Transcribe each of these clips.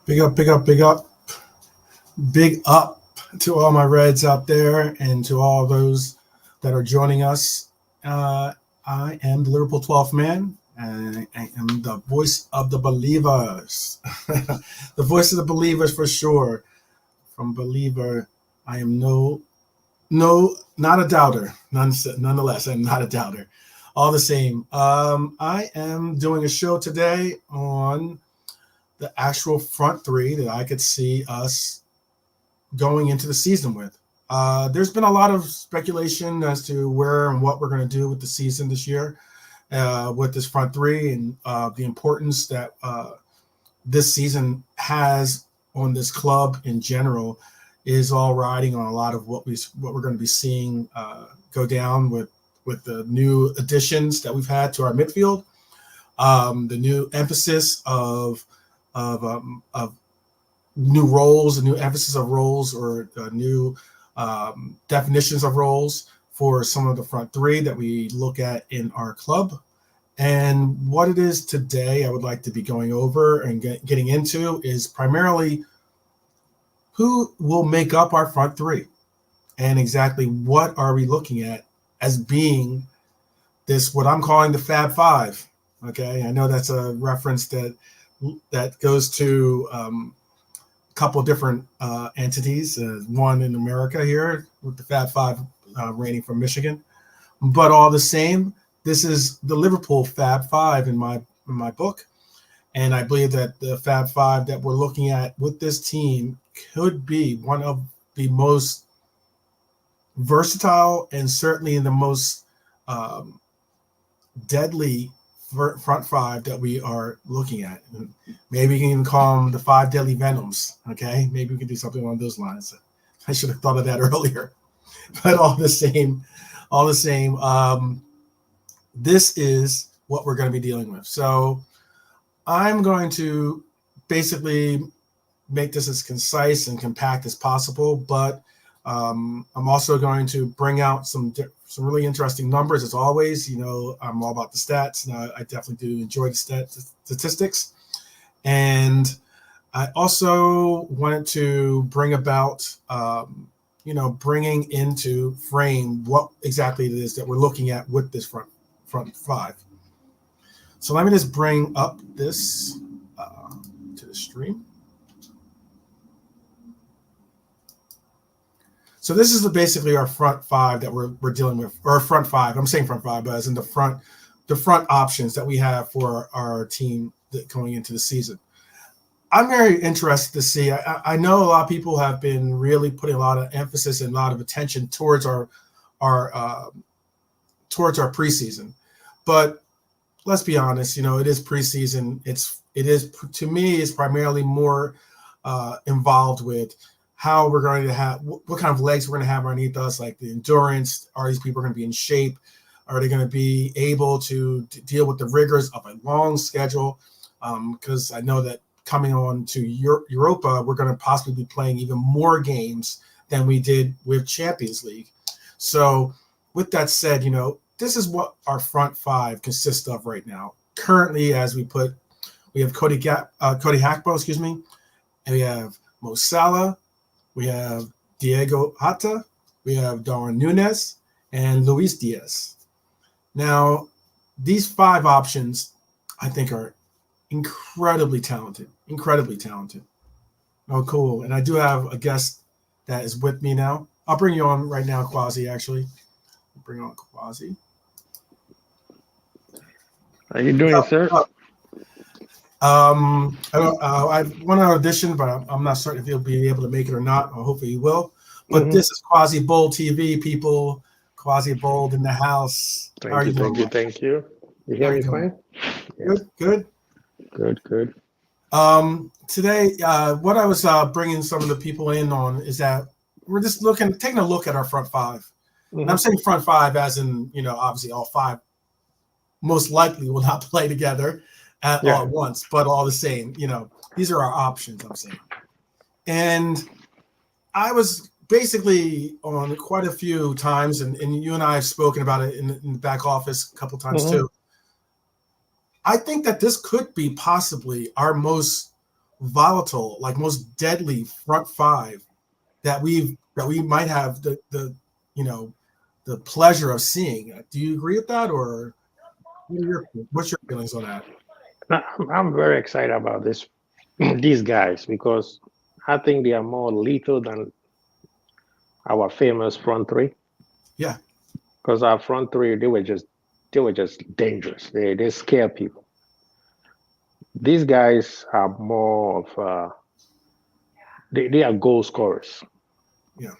Big up, big up, big up, big up to all my Reds out there and to all those that are joining us. I am the Liverpool 12th man, and I am the voice of the believers. The voice of the believers for sure. From believer, I am not a doubter. Nonetheless, I'm not a doubter. All the same, I am doing a show today on the actual front three that I could see us going into the season with. There's been a lot of speculation as to where and what we're going to do with the season this year with this front three and the importance that this season has on this club in general is all riding on a lot of what we're going to be seeing go down with the new additions that we've had to our midfield, the new emphasis of new roles, a new emphasis of roles, or new definitions of roles for some of the front three that we look at in our club. And what it is today I would like to be going over and getting into is primarily who will make up our front three and exactly what are we looking at as being this, what I'm calling the Fab Five. Okay, I know that's a reference that goes to a couple of different entities, one in America here with the Fab Five reigning from Michigan, but all the same, this is the Liverpool Fab Five in my book, and I believe that the Fab Five that we're looking at with this team could be one of the most versatile and certainly in the most deadly front five that we are looking at. Maybe we can even call them the five deadly venoms. Okay, maybe we can do something along those lines. I should have thought of that earlier, but all the same, this is what we're going to be dealing with. So I'm going to basically make this as concise and compact as possible, but I'm also going to bring out some really interesting numbers as always. You know, I'm all about the stats, and I definitely do enjoy the statistics. And I also wanted to bring about, bringing into frame what exactly it is that we're looking at with this front five. So let me just bring up this to the stream. So this is basically our front five that we're dealing with, or front five. I'm saying front five, but as in the front options that we have for our team going into the season. I'm very interested to see. I know a lot of people have been really putting a lot of emphasis and a lot of attention towards our preseason, but let's be honest. It is preseason. It is to me is primarily more involved with how we're going to have, what kind of legs we're going to have underneath us, like the endurance. Are these people going to be in shape? Are they going to be able to deal with the rigors of a long schedule? Because I know that coming on to Europa, we're going to possibly be playing even more games than we did with Champions League. So with that said, this is what our front five consists of right now. Currently, as we have Cody Gakpo, and we have Mo Salah, we have Diego Jota, we have Darwin Núñez, and Luis Diaz. Now, these five options, I think, are incredibly talented. Oh, cool. And I do have a guest that is with me now. I'll bring you on right now, Quasi, actually. Bring on Quasi. How you doing, sir? I want to audition, but I'm not certain if he'll be able to make it or not, or hopefully he will. But This is Quasi Bold TV, people. Quasi Bold in the house. Thank you. You hear me fine? Good. Today, what I was bringing some of the people in on is that we're just taking a look at our front five. Mm-hmm. And I'm saying front five as in, obviously all five most likely will not play together all at once, but all the same, these are our options, I'm saying. And I was basically on quite a few times, and you and I have spoken about it in the back office a couple times too. I think that this could be possibly our most volatile, like most deadly front five that we might have the the pleasure of seeing. Do you agree with that, or what's your feelings on that? I'm very excited about these guys because I think they are more lethal than our famous front three. Yeah. Because our front three, they were just dangerous. They scare people. These guys are more of they are goal scorers. Yeah.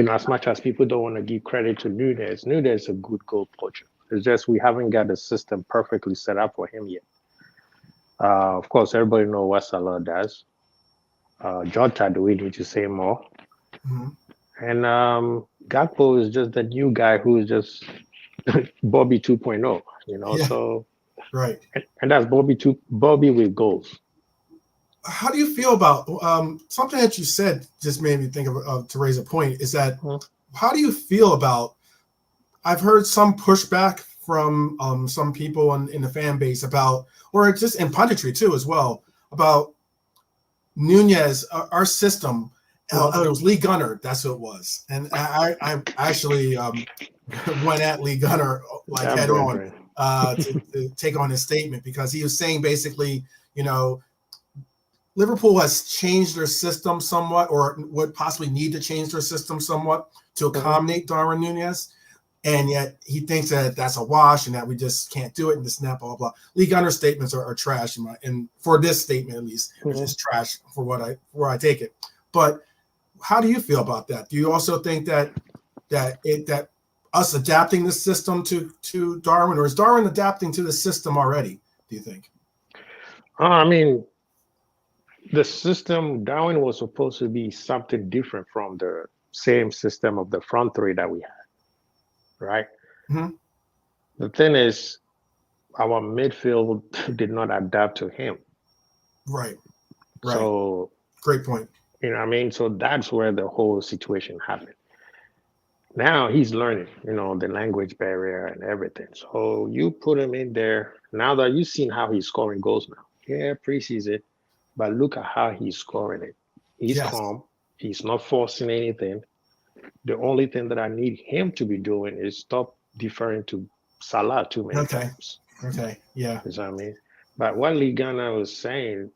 As much as people don't want to give credit to Nunez is a good goal poacher. It's just we haven't got the system perfectly set up for him yet. Of course, everybody knows what Salah does. Jota, do we need to say more? Mm-hmm. And Gakpo is just the new guy who is just Bobby 2.0, Yeah. So Right. and that's Bobby with goals. How do you feel about something that you said just made me think of to raise a point is that how do you feel about I've heard some pushback from some people in the fan base about, or just in punditry too as well, about Nunez, our system. It was Lee Gunner, that's who it was, and I actually went at Lee Gunner like head on to take on his statement because he was saying basically, Liverpool has changed their system somewhat, or would possibly need to change their system somewhat to accommodate Darwin Nunez. And yet he thinks that that's a wash and that we just can't do it and this and that, blah, blah, blah. Lee Gunner's statements are trash and for this statement at least, it's trash for where I take it. But how do you feel about that? Do you also think that us adapting the system to Darwin, or is Darwin adapting to the system already, do you think? I mean, the system, Darwin was supposed to be something different from the same system of the front three that we had. Right. Mm-hmm. The thing is, our midfield did not adapt to him. Right. So great point. You know what I mean? So that's where the whole situation happened. Now he's learning, the language barrier and everything. So you put him in there. Now that you've seen how he's scoring goals now. Yeah, preseason. But look at how he's scoring it. He's calm. He's not forcing anything. The only thing that I need him to be doing is stop deferring to Salah too many times. Okay. Yeah. You know what I mean? But what Ligana was saying,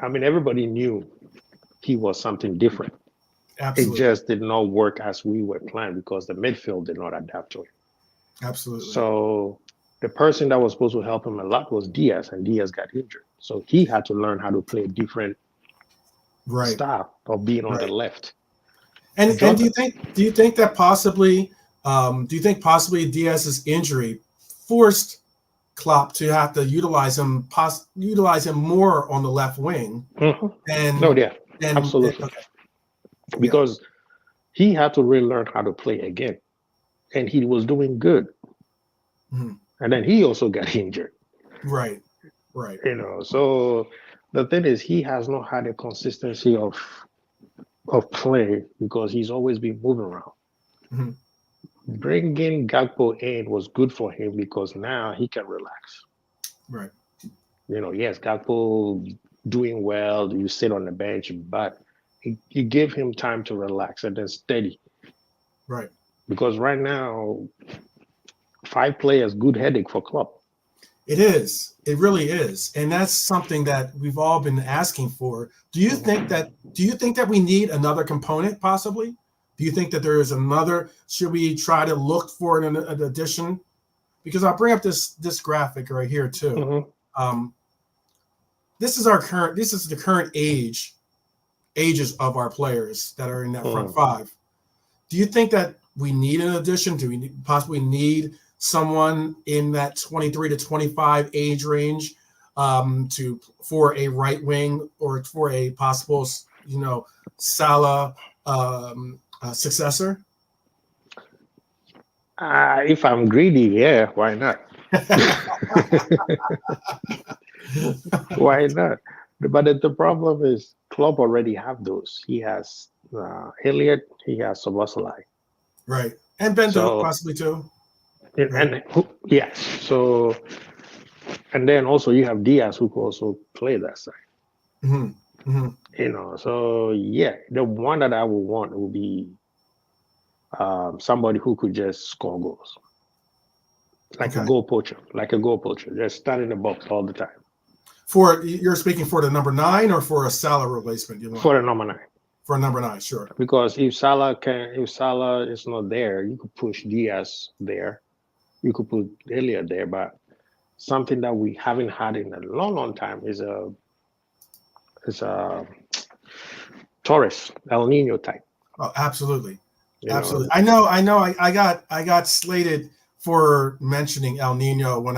I mean, everybody knew he was something different. Absolutely. It just did not work as we were planned because the midfield did not adapt to it. Absolutely. So the person that was supposed to help him a lot was Diaz, and Diaz got injured. So he had to learn how to play a different style of being on the left. And do you think that possibly Diaz's injury forced Klopp to have to utilize him more on the left wing? Absolutely. Because he had to really learn how to play again, and he was doing good. Mm-hmm. And then he also got injured. Right. So the thing is, he has not had a consistency of play because he's always been moving around. Mm-hmm. Bringing Gakpo in was good for him because now he can relax. Right. Yes, Gakpo doing well, you sit on the bench, but you give him time to relax and then steady. Right. Because right now, 5 players, good headache for Klopp. It is. It really is. And that's something that we've all been asking for. Do you think that we need another component possibly? Do you think that there is another, should we try to look for an addition? Because I'll bring up this graphic right here too. Mm-hmm. This is the current ages of our players that are in that front five. Do you think that we need an addition? Do we possibly need someone in that 23 to 25 age range for a right wing or for a possible, Salah successor? If I'm greedy, yeah, why not? Why not? But the problem is Klopp already have those. He has Elliott, he has Szoboszlai. Right. And Bendo possibly too. And yes. So, and then also you have Diaz who could also play that side. Hmm. Hmm. So yeah, the one that I would want would be somebody who could just score goals, Okay. like a goal poacher, just stand in the box all the time. You're speaking for the number 9 or for a Salah replacement you want? For the number 9. For a number 9, sure. Because if Salah is not there, you could push Diaz there. You could put Elliott there, but something that we haven't had in a long, long time is a Torres, El Nino type. Oh, absolutely. You know, Absolutely. I know. I got slated for mentioning El Nino when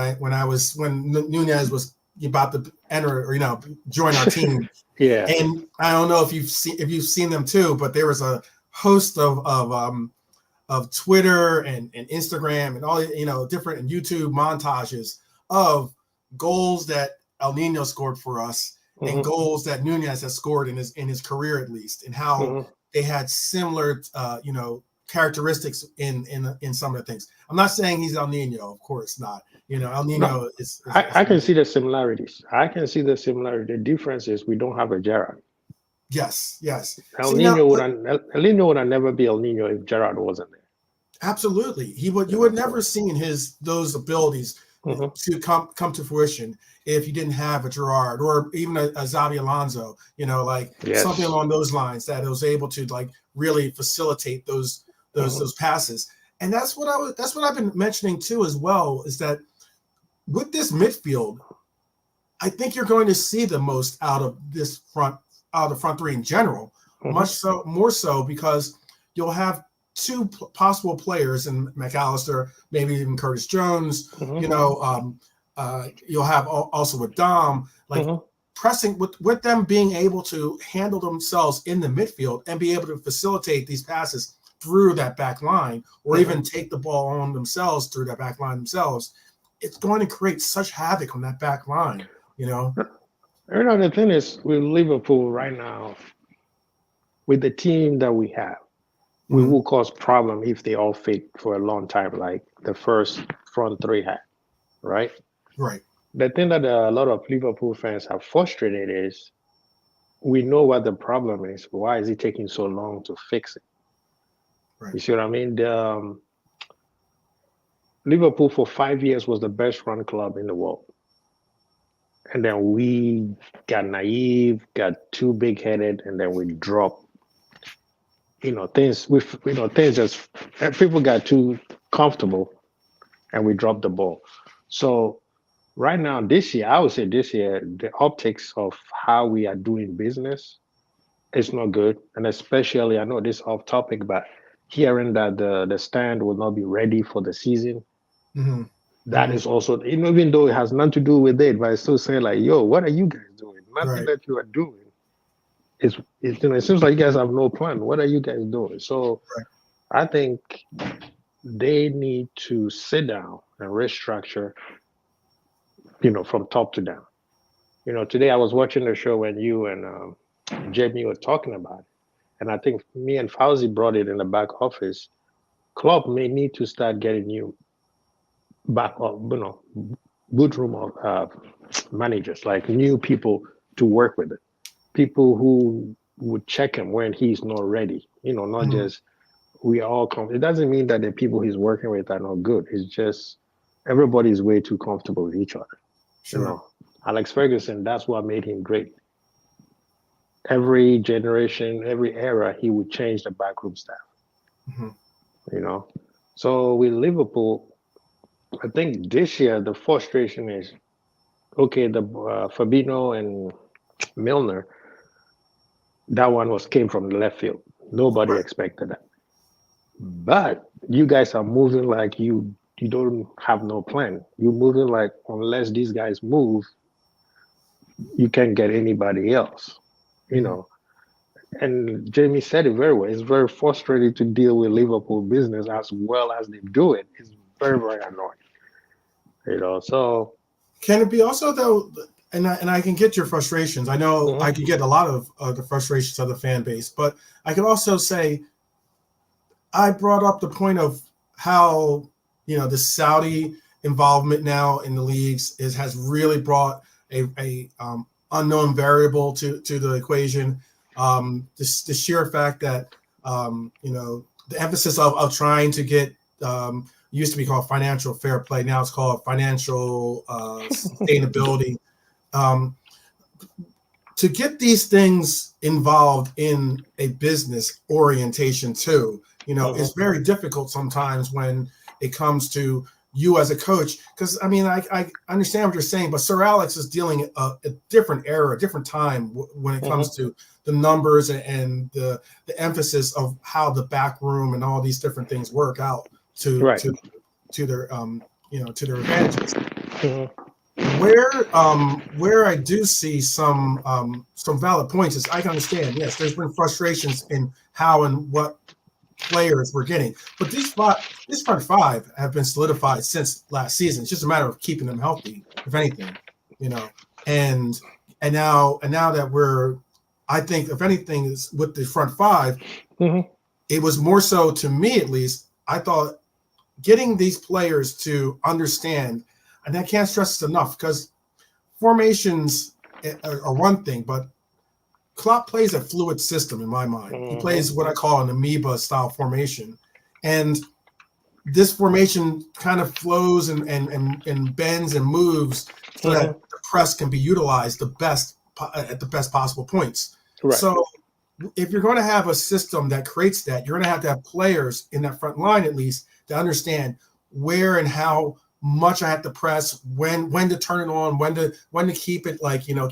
Nunez was about to enter or join our team. yeah. And I don't know if you've seen them too, but there was a host of Twitter and Instagram and all different and YouTube montages of goals that El Nino scored for us and Hmm. goals that Nunez has scored in his career at least, and how Hmm. they had similar characteristics in some of the things. I'm not saying he's El Nino, of course not. El No, Nino is I can see the similarities. I can see the similarity. The difference is we don't have a Gerard. yes, yes. El See now, Nino would El Nino would never be El Nino if Gerard wasn't there. absolutely. You would never So. seen those abilities Hmm. to come to fruition if you didn't have a Gerard or even a Xabi Alonso, like something Yes. along those lines that was able to like really facilitate those those Hmm. those passes. And that's what I've been mentioning too as well, is that with this midfield, I think you're going to see the most out of the front three in general, much Hmm. so more so because you'll have two possible players in McAllister, maybe even Curtis Jones. Hmm. You'll have also with Dom, like Hmm. pressing with them being able to handle themselves in the midfield and be able to facilitate these passes through that back line, or Hmm. even take the ball on themselves through that back line themselves. It's going to create such havoc on that back line, you know. The thing is with Liverpool right now, with the team that we have, we Mhm. will cause problem if they all fit for a long time, like the first front three had, right? Right, The thing that a lot of Liverpool fans are frustrated is we know what the problem is. Why is it taking so long to fix it? right. You see what I mean? Liverpool for 5 years was the best run club in the world. And then we got naive, got too big headed, and then we dropped. Things just people got too comfortable, and we dropped the ball. So right now, this year, I would say this year, the optics of how we are doing business is not good, and especially I know this off topic, but hearing that the stand will not be ready for the season, Hmm. that Hmm. is also, even though it has nothing to do with it, but it's still saying like, yo, what are you guys doing? Nothing Right, that you are doing it seems like you guys have no plan. What are you guys doing? So right. I think they need to sit down and restructure, from top to down. Today I was watching the show when you and Jamie were talking about it, and I think me and Fauzi brought it in the back office. Klopp may need to start getting you back up, good room of managers, like new people to work with it, people who would check him when he's not ready. Not Hmm. just we are all it doesn't mean that the people he's working with are not good. It's just everybody's way too comfortable with each other. You Sure. know, Alex Ferguson, that's what made him great. Every generation, every era, he would change the backroom staff. Hmm. You know, so with Liverpool, I think this year the frustration is okay. The Fabinho and Milner, that one came from the left field. Nobody Right. expected that. But you guys are moving like you don't have no plan. You're moving like unless these guys move, you can't get anybody else. You Hmm. know. And Jamie said it very well. It's very frustrating to deal with Liverpool business as well as they do it. It's very, very annoying. So Can it be also though? And I can get your frustrations. I know I mhm, can get a lot of the frustrations of the fan base, but I can also say I brought up the point of how the Saudi involvement now in the leagues has really brought unknown variable to the equation. The sheer fact that the emphasis of trying to get used to be called financial fair play. Now it's called financial sustainability. To get these things involved in a business orientation too, is very difficult sometimes when it comes to you as a coach. Because I understand what you're saying, but Sir Alex is dealing a different era, a different time when it comes to the numbers and the emphasis of how the back room and all these different things work out to their to their advantages. Where I do see some valid points is I can understand. Yes, there's been frustrations in how and what players we're getting, but these front five have been solidified since last season. It's just a matter of keeping them healthy, if anything, and now that I think if anything is with the front five, it was more so to me at least. I thought getting these players to understand. And I can't stress this enough because formations are one thing, but Klopp plays a fluid system in my mind. He plays what I call an amoeba style formation. And this formation kind of flows and bends and moves so that the press can be utilized at the best possible points. Right. So if you're going to have a system that creates that, you're going to have players in that front line at least to understand where and how much I have to press, when to turn it on, when to keep it,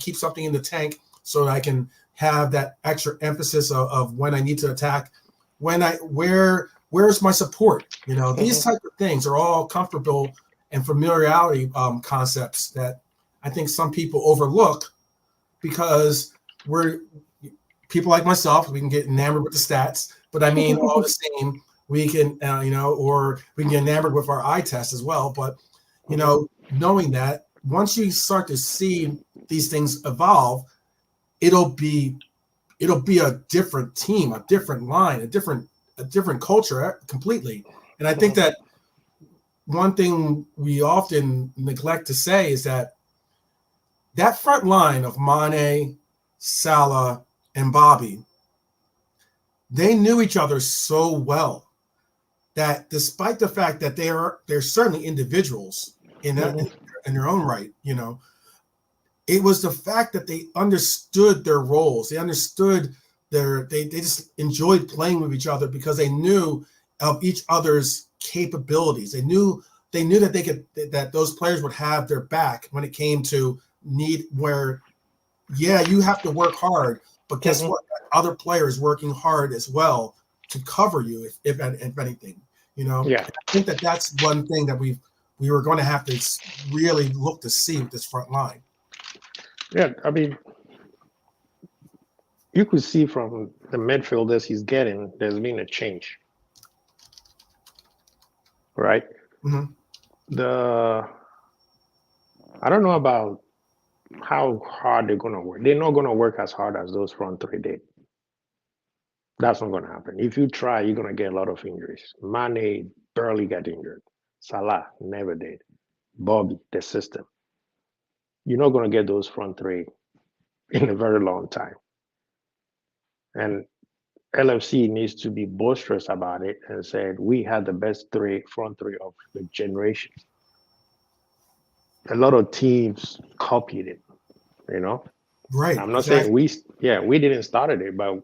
keep something in the tank so that I can have that extra emphasis of when I need to attack, where's my support? These type of things are all comfortable and familiarity concepts that I think some people overlook because we're people like myself, we can get enamored with the stats, but I mean all the same. We can, or we can get enamored with our eye test as well. But, knowing that once you start to see these things evolve, it'll be a different team, a different line, a different culture completely. And I think that one thing we often neglect to say is that front line of Mane, Salah, and Bobby, they knew each other so well that despite the fact that they're certainly individuals in their own right, it was the fact that they understood their roles. They understood they just enjoyed playing with each other because they knew of each other's capabilities. They knew that those players would have their back when it came to need where, you have to work hard, but guess what? Other players working hard as well to cover you if anything, I think that's one thing that we were going to have to really look to see with this front line. Yeah, I mean, you could see from the midfielders he's getting, there's been a change, right? I don't know about how hard they're going to work. They're not going to work as hard as those front three did. That's not going to happen. If you try, you're going to get a lot of injuries. Mane barely got injured. Salah never did. Bobby, the system. You're not going to get those front three in a very long time. And LFC needs to be boisterous about it and said, we had the best front three of the generation. A lot of teams copied it, Right. I'm not saying we didn't start it, but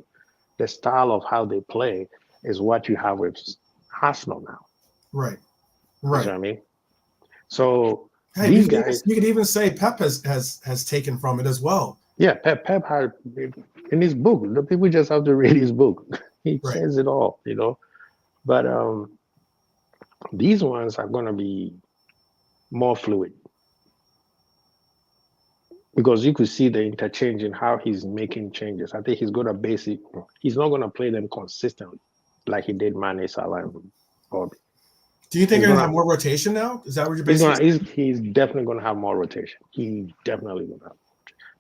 the style of how they play is what you have with Arsenal now. Right. You know what I mean? So these guys, you could even say Pep has taken from it as well. Yeah, Pep had in his book. The people just have to read his book. He says it all, But these ones are going to be more fluid because you could see the interchange in how he's making changes. I think he's going to he's not going to play them consistently like he did Mane, Salah, and Bobby. Do you think they're going to have more rotation now? Is that what you're basically saying? He's definitely going to have more rotation. He's definitely going to have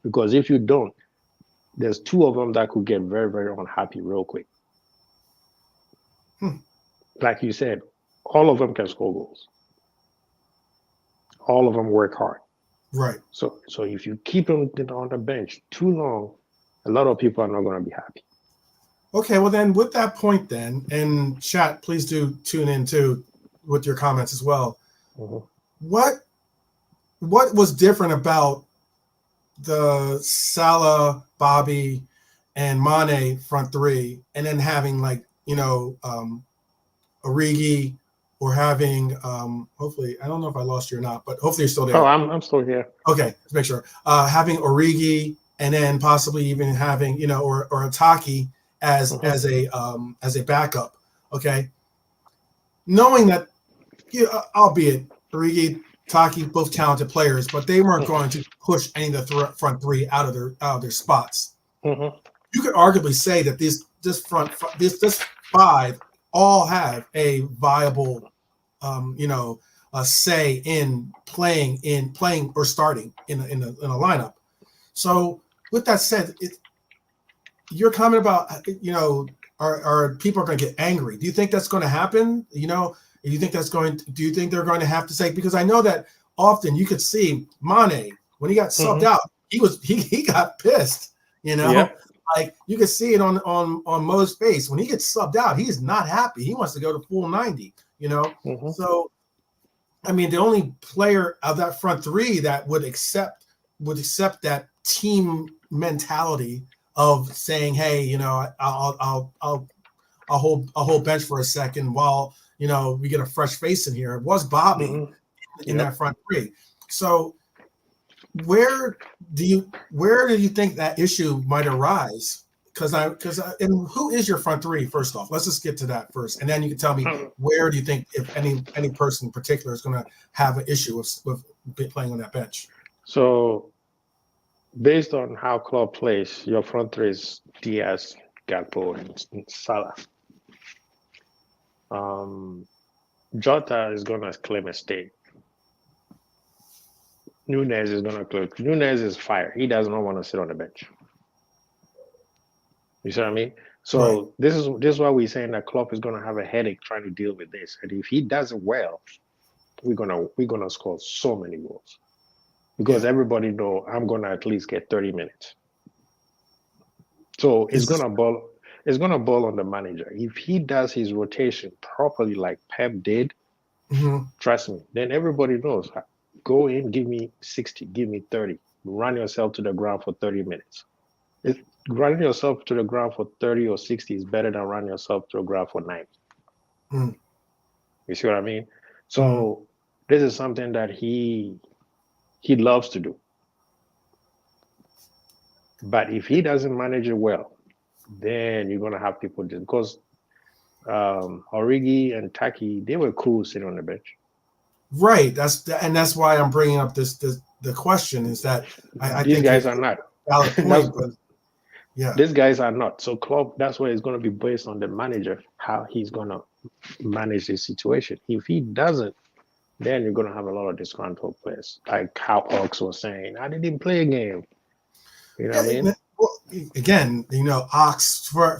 because if you don't, there's two of them that could get very, very unhappy real quick. Like you said, all of them can score goals. All of them work hard. Right. So if you keep him on the bench too long, a lot of people are not going to be happy. Okay, well then with that point then, and chat, please do tune in too with your comments as well. Mhm. What was different about the Salah, Bobby, and Mane front three, and then having like, Origi, or having hopefully, I don't know if I lost you or not, but hopefully you're still Oh, there. I'm still here. Okay, let's make sure. Having Origi, and then possibly even having, or Ataki as Mhm. as a backup. Okay, knowing that, albeit Origi, Taki, both talented players, but they weren't Mhm. going to push any of the front three out of their spots. Mhm. You could arguably say that this five all have a viable, a say in playing or starting in a lineup. So with that said, your comment about, are people are going to get angry? Do you think that's going to happen? Do you think do you think they're going to have to say, because I know that often you could see Mane when he got subbed Mhm. out, he got pissed. Yep. Like you could see it on Mo's face when he gets subbed out. He is not happy. He wants to go to full 90. Mhm. So I mean, the only player of that front three that would accept that team mentality of saying, "Hey, I'll hold bench for a second while we get a fresh face in here," was Bobby Mhm. in that Yep. front three. So where do you think that issue might arise? And who is your front three? First off, let's just get to that first, and then you can tell me where do you think, if any person in particular is going to have an issue with playing on that bench. So based on how Klopp plays, your front three is Diaz, Gakpo, and Salah. Um, Jota is gonna claim a stake. Nunez is gonna claim. Nunez is fire. He does not want to sit on the bench. You see what I mean? Right. So this is why we're saying that Klopp is gonna have a headache trying to deal with this. And if he does it well, we're gonna score so many goals because Yeah. everybody know I'm gonna at least get 30 minutes. So it's This is. gonna ball on the manager. If he does his rotation properly, like Pep did, Mhm. trust me, then everybody knows. Go in, give me 60, give me 30. Run yourself to the ground for 30 minutes. Running yourself to the ground for 30 or 60 is better than running yourself to the ground for 90. Mhm. You see what I mean? Mhm. So this is something that he loves to do. But if he doesn't manage it well, then you're gonna have people just because Origi and Taki, they were cool sitting on the bench. Right. That's why I'm bringing up this the question is that I These think you guys are not. valid That's point, but yeah. these guys are not. So Klopp, that's why it's going to be based on the manager how he's going to manage this situation. If he doesn't, then you're going to have a lot of disgruntled players, like how Ox was saying. I didn't play a game. You know Yeah, what I mean? well, again, Ox, for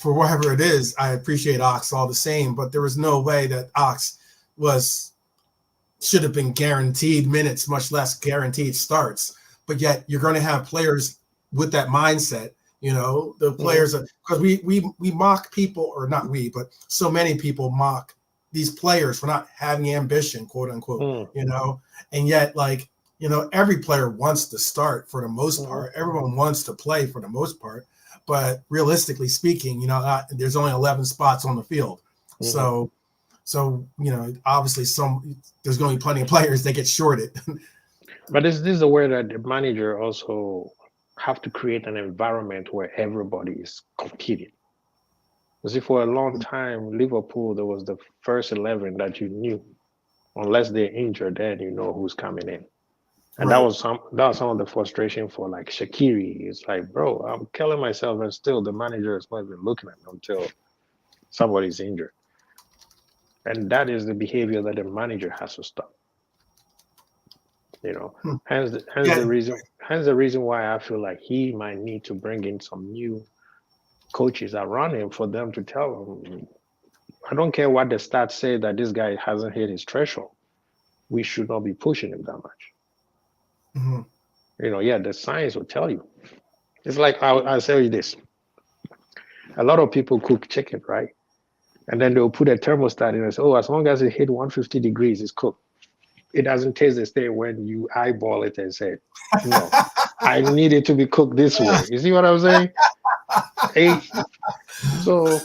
whatever it is, I appreciate Ox all the same, but there was no way that Ox was should have been guaranteed minutes, much less guaranteed starts. But yet you're going to have players with that mindset. The Mm-hmm. players, because we mock people, or not we, but so many people mock these players for not having ambition, quote unquote. And yet, like, every player wants to start for the most Mm-hmm. part. Everyone wants to play for the most part. But realistically speaking, there's only 11 spots on the field. Mm-hmm. So obviously, there's going to be plenty of players that get shorted. But this is a way that the manager also have to create an environment where everybody is competing. You see, for a long time, Liverpool, there was the first 11 that you knew. Unless they're injured, then you know who's coming in. And that Right. was some of the frustration for like Shaqiri. It's like, bro, I'm killing myself, and still the manager is not even looking at me until somebody's injured. And that is the behavior that the manager has to stop. You know, Hmm. hence Yeah. the reason why I feel like he might need to bring in some new coaches around him for them to tell him, I don't care what the stats say that this guy hasn't hit his threshold. We should not be pushing him that much. Mm-hmm. Yeah, the science will tell you. It's like I'll tell you this. A lot of people cook chicken, right? And then they'll put a thermostat in and say, oh, as long as it hit 150 degrees, it's cooked. It doesn't taste the same when you eyeball it and say, no, I need it to be cooked this way. You see what I'm saying? Hey, so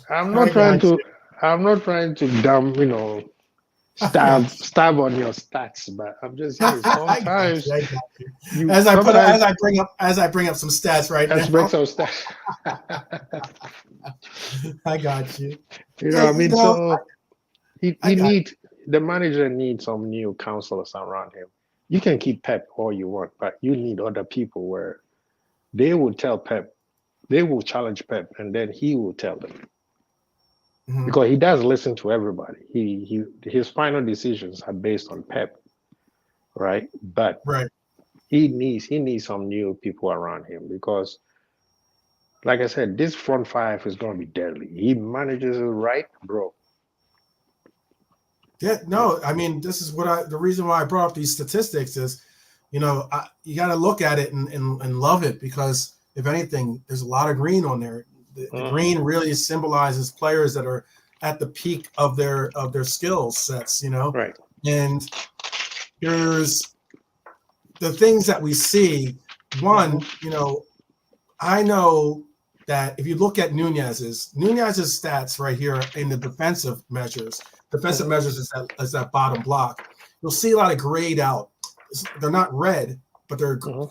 I'm I not trying got to you. I'm not trying to dumb, I got you. stab on your stats, but I'm just saying I got you. sometimes I got you. you As sometimes as I bring up some stats right let's break now. some stats. I got you. You know Yeah, what I mean? So I he got need the manager needs some new counselors around him. You can keep Pep all you want, but you need other people where they will tell Pep, they will challenge Pep, and then he will tell them. you. Mhm. Because he does listen to everybody. His final decisions are based on Pep, right? But Right. he needs some new people around him because, like I said, this front five is going to be deadly. He manages it right, bro. Yeah, no, I mean, this is the reason why I brought up these statistics is, you got to look at it and love it because if anything, there's a lot of green on there. The Mhm. green really symbolizes players that are at the peak of their skill sets, Right. and there's the things that we see. Mhm. One, I know that if you look at Nunez's stats right here in the defensive Mhm. measures is that bottom block. You'll see a lot of grayed out. They're not red, but they're Mhm.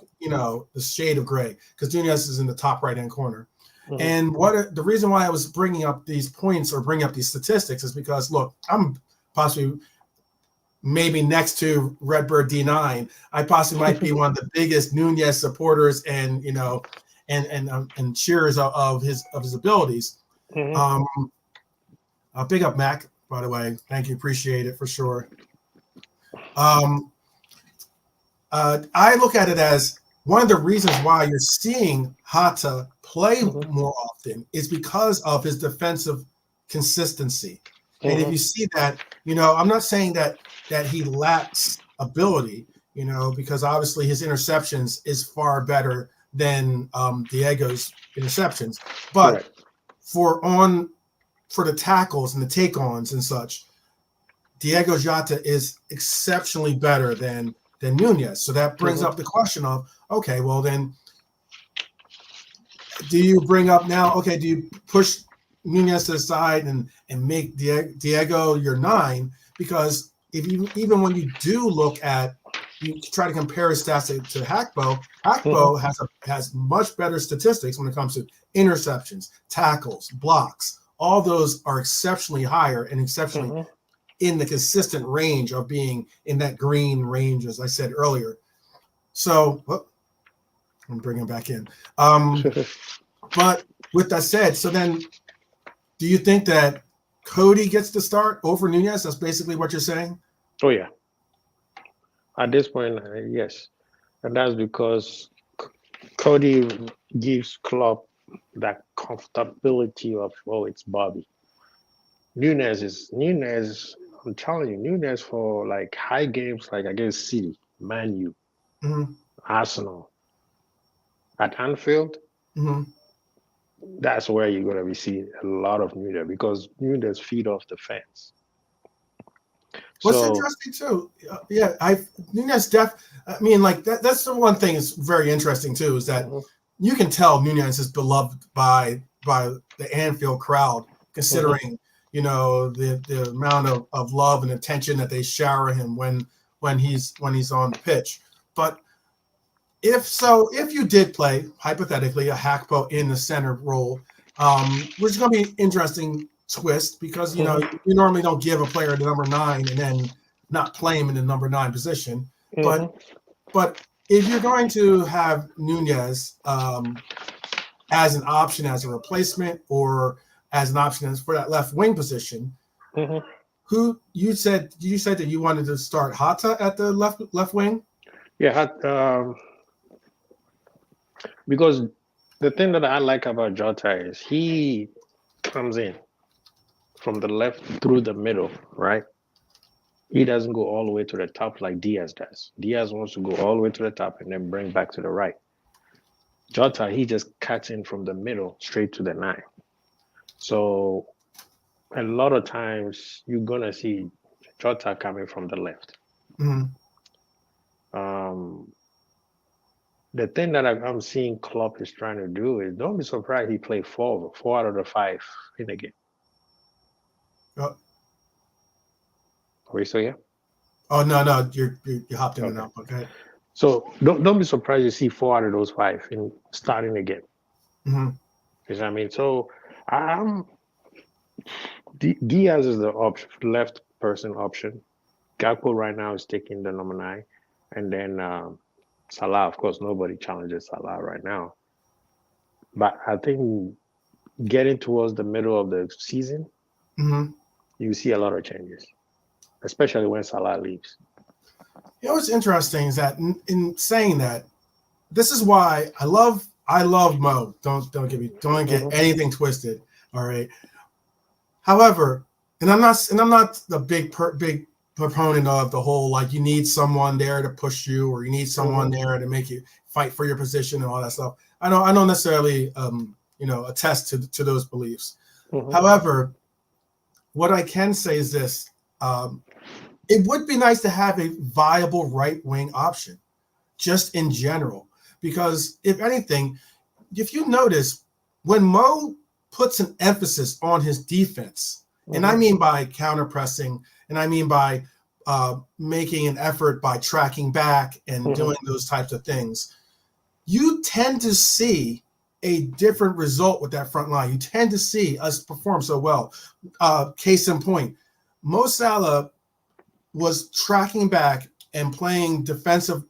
the shade of gray because Nunez is in the top right hand corner. Mhm. And the reason why I was bringing up these points or bringing up these statistics is because look, I'm possibly maybe next to Redbird D9, I possibly might be one of the biggest Nunez supporters and cheers of his abilities. Mhm. Um, big up Mac, by the way. Thank you, appreciate it for sure. Um, I look at it as one of the reasons why you're seeing Hata play Mhm. more often is because of his defensive consistency. And if Mhm. you see that, I'm not saying that he lacks ability, because obviously his interceptions is far better than Diego's interceptions. But Right. for for the tackles and the take-ons and such, Diego Jota is exceptionally better than Nunez. So that brings Mhm. up the question of, okay, well then, do you bring up now? Okay, do you push Nunez to the side and make Diego your 9? Because even when you do look at you try to compare his stats to Hackbo, Mhm. Hackbo has much better statistics when it comes to interceptions, tackles, blocks. All those are exceptionally higher and exceptionally Mhm. in the consistent range of being in that green range, as I said earlier. So, I'm bringing him back in. But with that said, so then do you think that Cody gets to start over Nunez? That's basically what you're saying? Oh yeah. At this point, yes, and that's because Cody gives Klopp that comfortability of, oh, it's Bobby. Nunez. I'm telling you, Nunez for like high games like against City, Man U, Mm-hmm. Arsenal, at Anfield. Mm-hmm. That's where you're gonna be seeing a lot of Nunez because Nunez feed off the fans. What's So interesting too, yeah, Nunez I mean, like that's the one thing that's very interesting too is that mhm, you can tell Nunez is beloved by the Anfield crowd, mhm, considering the amount of love and attention that they shower him when he's on the pitch. But if you did play hypothetically a Hackpo in the center role, which is going to be interesting twist because mhm, you normally don't give a player the number 9 and then not play him in the number 9 position. But mhm. but if you're going to have Nunez as an option as a replacement or as an option for that left wing position, Mhm. who you said that you wanted to start Hata at the left wing? Yeah, because the thing that I like about Jota is he comes in from the left through the middle, right? He doesn't go all the way to the top like Diaz does. Diaz wants to go all the way to the top and then bring back to the right. Jota, he just cuts in from the middle straight to the nine. So a lot of times you're gonna see Jota coming from the left. Mhm. Um, the thing that I'm seeing Klopp is trying to do is don't be surprised he played four out of the five in the game. Oh, Are we still here? oh no, you hopped in and Okay. out. Okay. So don't be surprised you see four out of those five in starting again. Mm-hmm. You know what I mean? So I'm Diaz is the option, left person option. Gakpo right now is taking the number nine, and then Salah. Of course, nobody challenges Salah right now. But I think getting towards the middle of the season, Mm-hmm. you see a lot of changes, especially when Salah leaves. You know what's interesting is that in saying that, this is why I love Mo. Don't get Mm-hmm. anything twisted. All right. However, and I'm not the big proponent of the whole like you need someone there to push you or you need someone Mm-hmm. there to make you fight for your position and all that stuff. I don't necessarily attest to those beliefs. Mm-hmm. However, what I can say is this: um, it would be nice to have a viable right wing option, just in general, because if anything, if you notice, when Mo puts an emphasis on his defense, and I Mm-hmm. mean by counter pressing, and I mean by making an effort by tracking back and Mm-hmm. doing those types of things, you tend to see a different result with that front line. You tend to see us perform so well. Case in point, Mo Salah was tracking back and playing defensive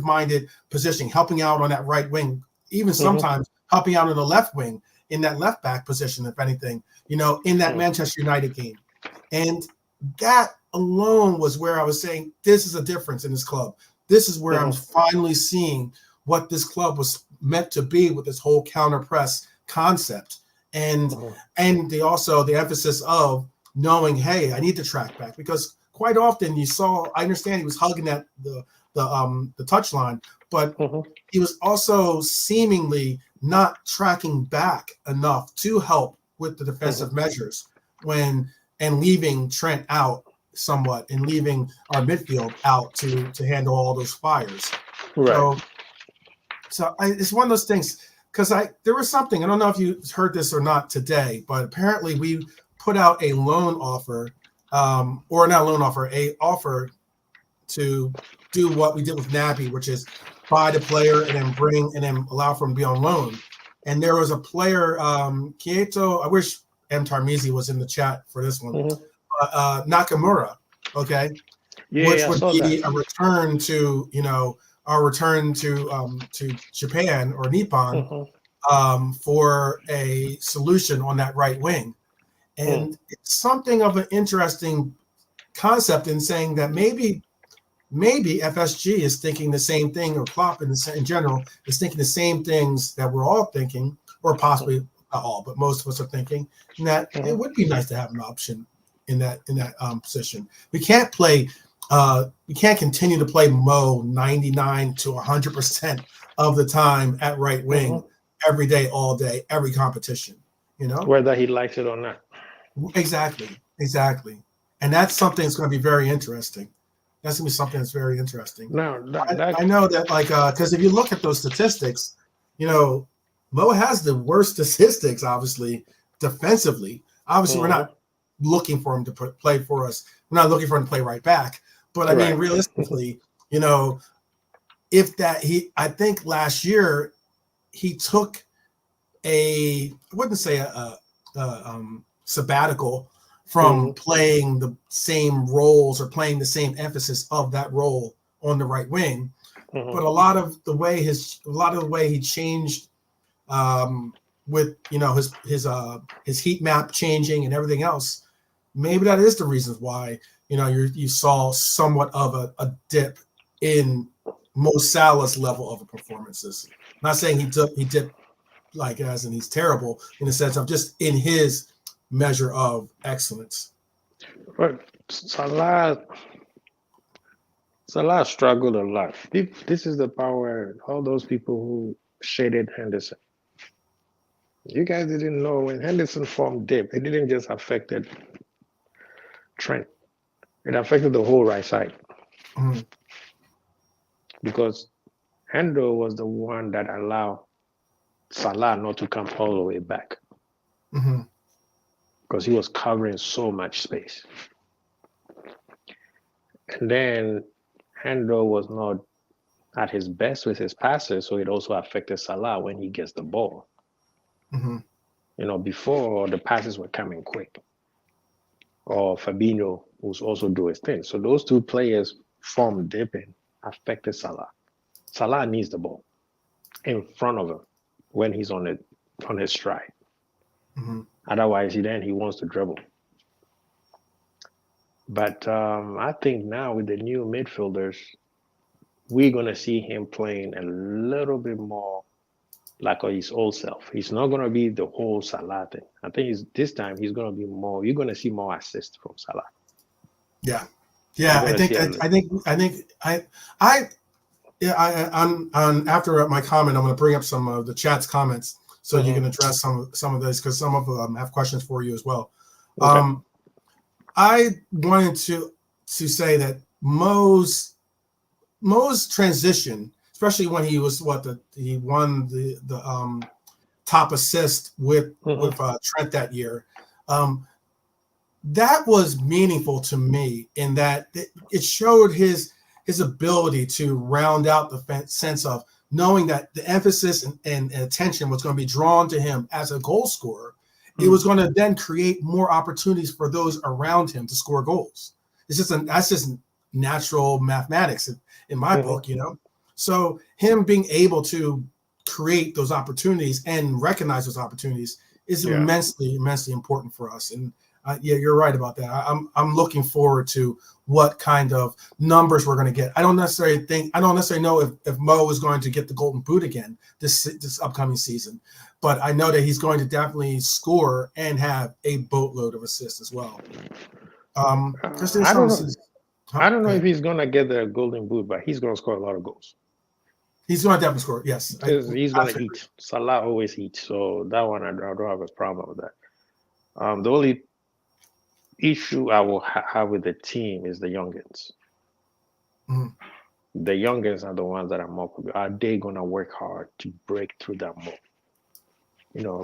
minded positioning, helping out on that right wing, even Mm-hmm. sometimes helping out on the left wing in that left back position, if anything, in that Manchester United game. And that alone was where I was saying this is a difference in this club. This is where I'm Mm-hmm. finally seeing what this club was meant to be with this whole counter press concept. And Mm-hmm. the emphasis of knowing, hey, I need to track back because quite often I understand he was hugging at the touchline, but Mm-hmm. he was also seemingly not tracking back enough to help with the Mm-hmm. defensive measures and leaving Trent out somewhat and leaving our midfield out to handle all those fires. Right. It's one of those things because there was something, I don't know if you heard this or not today, but apparently we put out a loan offer, or not a loan offer, a offer to do what we did with Naby, which is buy the player and then allow for him to be on loan. And there was a player, Kieto. I wish M Tarmizi was in the chat for this one. Mm-hmm. Nakamura, okay, which Yeah, I would saw that. be a return to our return to Japan or Nippon Mm-hmm. for a solution on that right wing. Mm-hmm. And it's something of an interesting concept in saying that maybe FSG is thinking the same thing, or Klopp in general is thinking the same things that we're all thinking, or possibly not all, but most of us are thinking, and that it would be nice to have an option in that position. We can't continue to play Mo 99 to 100% of the time at right wing Mm-hmm. every day, all day, every competition. Whether he likes it or not. Exactly. And that's something that's going to be very interesting. That's going to be something that's very interesting. Now I know that, because if you look at those statistics, Mo has the worst statistics, obviously, defensively. Obviously, we're mm-hmm. not looking for him to play for us. We're not looking for him to play right back. But I mean, Right. realistically, I think last year he took I wouldn't say a sabbatical from Mm-hmm. playing the same roles or playing the same emphasis of that role on the right wing, Mm-hmm. but a lot of the way he changed, with his heat map changing and everything else, maybe that is the reason why you saw somewhat of a dip in Mo Salah's level of performances. Not saying he dipped like as in he's terrible, in the sense of just in his measure of excellence. But Salah, Salah struggled a lot. This is the power. All those people who shaded Henderson. You guys didn't know when Henderson formed dip. It didn't just affect Trent. It affected the whole right side Mm-hmm. because Hendo was the one that allowed Salah not to come all the way back Mm-hmm. because he was covering so much space. And then Hendo was not at his best with his passes, so it also affected Salah when he gets the ball. Mm-hmm. Before the passes were coming quick, or Fabinho was also doing his thing. So those two players formed dipping affected Salah. Salah needs the ball in front of him when he's on his stride. Mm-hmm. Otherwise, he wants to dribble. But I think now with the new midfielders, we're gonna see him playing a little bit more like his old self. He's not gonna be the whole Salah thing. I think this time he's gonna be more. You're gonna see more assists from Salah. Yeah. You're Yeah. I gonna think, see a I, yeah, on after my comment, I'm going to bring up some of the chat's comments so you can address some of this because some of them have questions for you as well. okay. I wanted to say that Mo's transition, especially when he was he won the top assist with Trent that year. That was meaningful to me in that it showed his ability to round out the sense of knowing that the emphasis and attention was going to be drawn to him as a goal scorer. It was going to then create more opportunities for those around him to score goals. That's just natural mathematics in my book, So him being able to create those opportunities and recognize those opportunities is immensely important for us. And yeah, you're right about that. I'm looking forward to what kind of numbers we're going to get. I don't necessarily know if Mo is going to get the Golden Boot again this upcoming season, but I know that he's going to definitely score and have a boatload of assists as well. I don't know. I don't know if he's gonna get the Golden Boot, but he's gonna score a lot of goals. He's going to definitely score. Yes, He's gonna eat. Salah always eats, so that one I don't have a problem with that. The only issue I will have with the team is the youngins. Mm-hmm. The youngins are the ones that are more. Are they gonna work hard to break through that mold?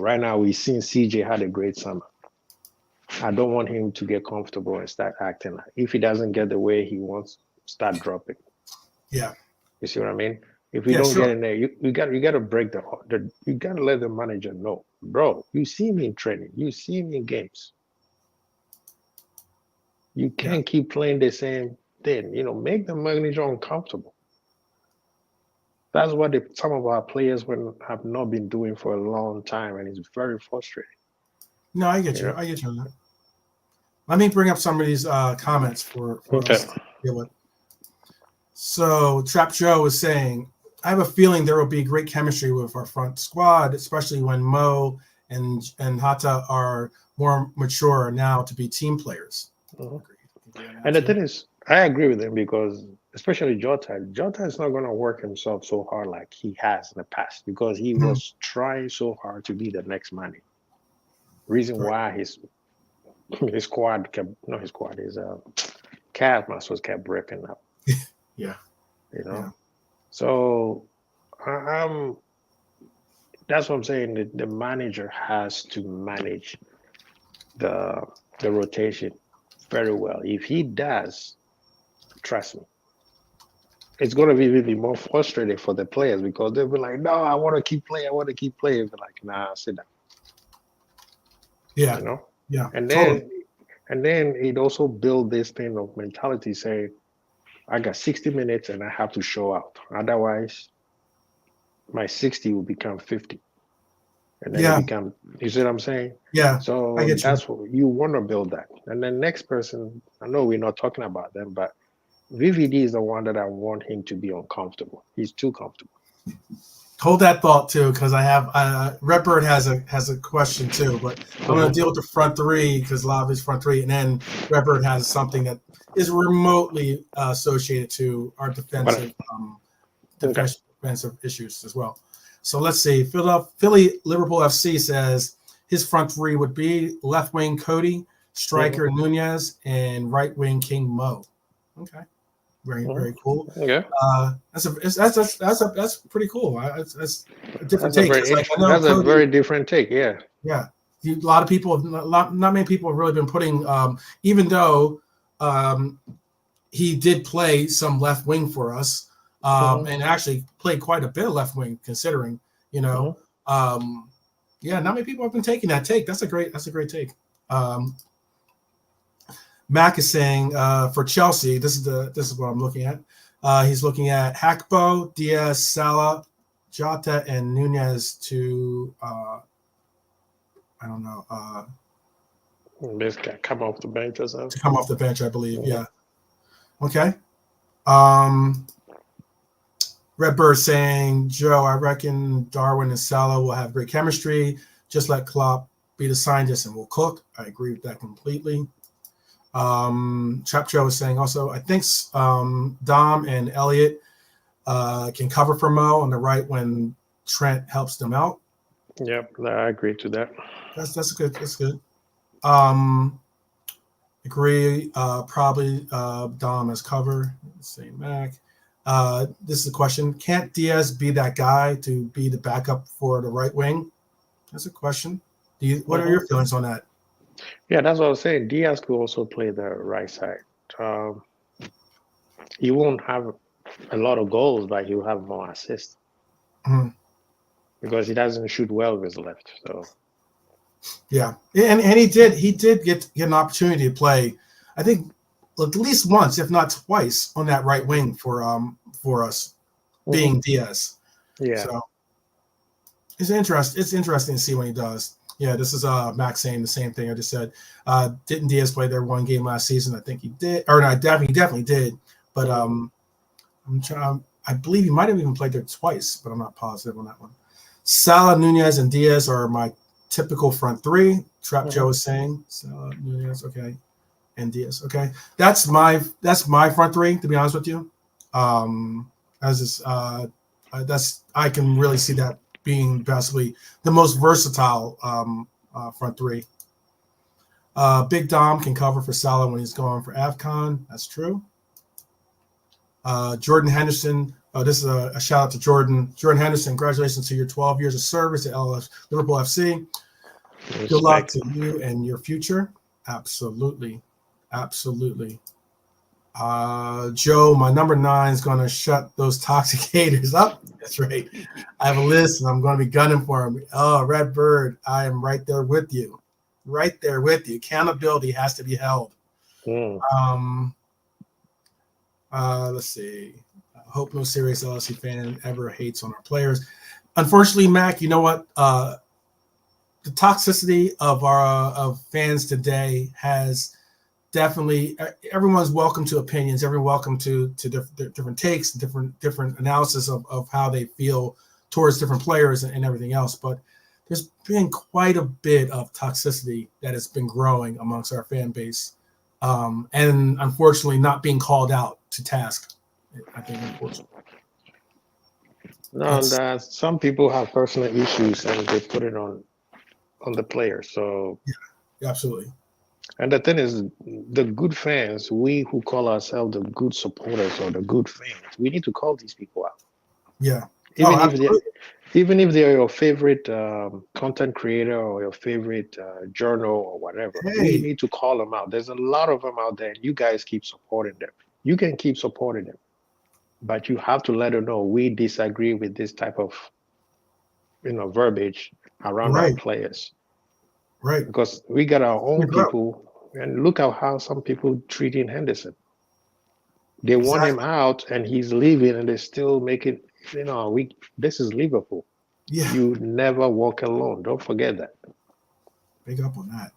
Right now we've seen CJ had a great summer. I don't want him to get comfortable and start acting like if he doesn't get the way he wants, start dropping. Yeah. You see what I mean? If we don't get in there, you got to break you got to let the manager know, bro. You see me in training, you see me in games. You can't keep playing the same thing. Make the manager uncomfortable. That's what some of our players have not been doing for a long time, and it's very frustrating. No, I get you. I get you on that. Let me bring up some of these comments for us to deal with. So Trap Joe is saying, I have a feeling there will be great chemistry with our front squad, especially when Mo and Hata are more mature now to be team players. And the thing is, I agree with him because especially Jota is not going to work himself so hard like he has in the past because he was trying so hard to be the next man. Reason why his squad kept, not his squad, his calf muscles kept breaking up. Yeah. So that's what I'm saying. The manager has to manage the rotation very well. If he does, trust me, it's going to be really more frustrating for the players because they'll be like, no, I want to keep playing. I want to keep playing. They're like, nah, sit down. Yeah. Yeah. And then it also build this thing of mentality saying, I got 60 minutes and I have to show out. Otherwise, my 60 will become 50. And then it become, you see what I'm saying? Yeah. So that's what you want to build that. And then next person, I know we're not talking about them, but VVD is the one that I want him to be uncomfortable. He's too comfortable. Hold that thought too, because I have Redbird has a question too, but I'm going to deal with the front three because a lot of his front three, and then Redbird has something that is remotely associated to our But okay. defensive issues as well. So let's see. Philly Liverpool FC says his front three would be left wing Cody, striker Nunez, and right wing King Mo. Okay. Very cool. Yeah, That's pretty cool. That's a different that's a take. very Like, I know that's a Cody, very different take. Yeah. yeah. A lot of people, not many people have really been putting. Even though he did play some left wing for us, and actually played quite a bit of left wing, considering yeah, not many people have been taking that take. That's a great take. Mac is saying for Chelsea, this is what I'm looking at. He's looking at Hakpo, Diaz, Salah, Jota, and Nunez to I don't know. This guy come off the bench or something. To come off the bench, I believe. Yeah. Okay. Redbird saying, Joe, I reckon Darwin and Salah will have great chemistry. Just let Klopp be the scientist and we'll cook. I agree with that completely. Trap Joe is saying also, I think Dom and Elliot can cover for Mo on the right when Trent helps them out. Yep, I agree to that. That's good. That's good. Agree. Probably Dom as cover. Same Mac. This is a question. Can't Diaz be that guy to be the backup for the right wing? That's a question. What are your feelings on that? Yeah, that's what I was saying. Diaz could also play the right side. He won't have a lot of goals, but he'll have more assists because he doesn't shoot well with his left. So yeah, and he did get an opportunity to play, I think at least once, if not twice, on that right wing for us, being Diaz. Yeah. So it's interesting to see when he does. Yeah, this is Max saying the same thing I just said. Didn't Diaz play their one game last season? I think he did, or no, he definitely did. But I believe he might have even played there twice, but I'm not positive on that one. Salah, Nunez, and Diaz are my typical front three. Trap Joe is saying Salah, Nunez, okay, and Diaz, okay. That's my front three. To be honest with you, that's I can really see that being possibly the most versatile front three. Big Dom can cover for Salah when he's going for AFCON. That's true. Jordan Henderson. This is a shout out to Jordan. Jordan Henderson, congratulations to your 12 years of service at Liverpool FC. Good luck to you and your future. Absolutely. Absolutely. Joe, my number 9 is going to shut those toxic haters up. That's right. I have a list and I'm going to be gunning for him. Oh, Redbird, I am right there with you. Right there with you. Accountability has to be held. Let's see. I hope no serious LSC fan ever hates on our players. Unfortunately, Mac, you know what? The toxicity of fans today has definitely, everyone's welcome to opinions, everyone welcome to different takes, different analysis of how they feel towards different players and everything else. But there's been quite a bit of toxicity that has been growing amongst our fan base, and unfortunately not being called out to task. I think unfortunately. No, and some people have personal issues and they put it on the player. So yeah, absolutely. And the thing is, the good fans, we who call ourselves the good supporters or the good fans, we need to call these people out. Yeah. Even if they're your favorite content creator or your favorite journal or whatever, we need to call them out. There's a lot of them out there, and you guys keep supporting them. You can keep supporting them, but you have to let them know we disagree with this type of, verbiage around our players. Right. Because we got our own people, and look at how some people treating Henderson. They want him out, and he's leaving, and they're still making. This is Liverpool. Yeah. You never walk alone. Don't forget that. Big up on that.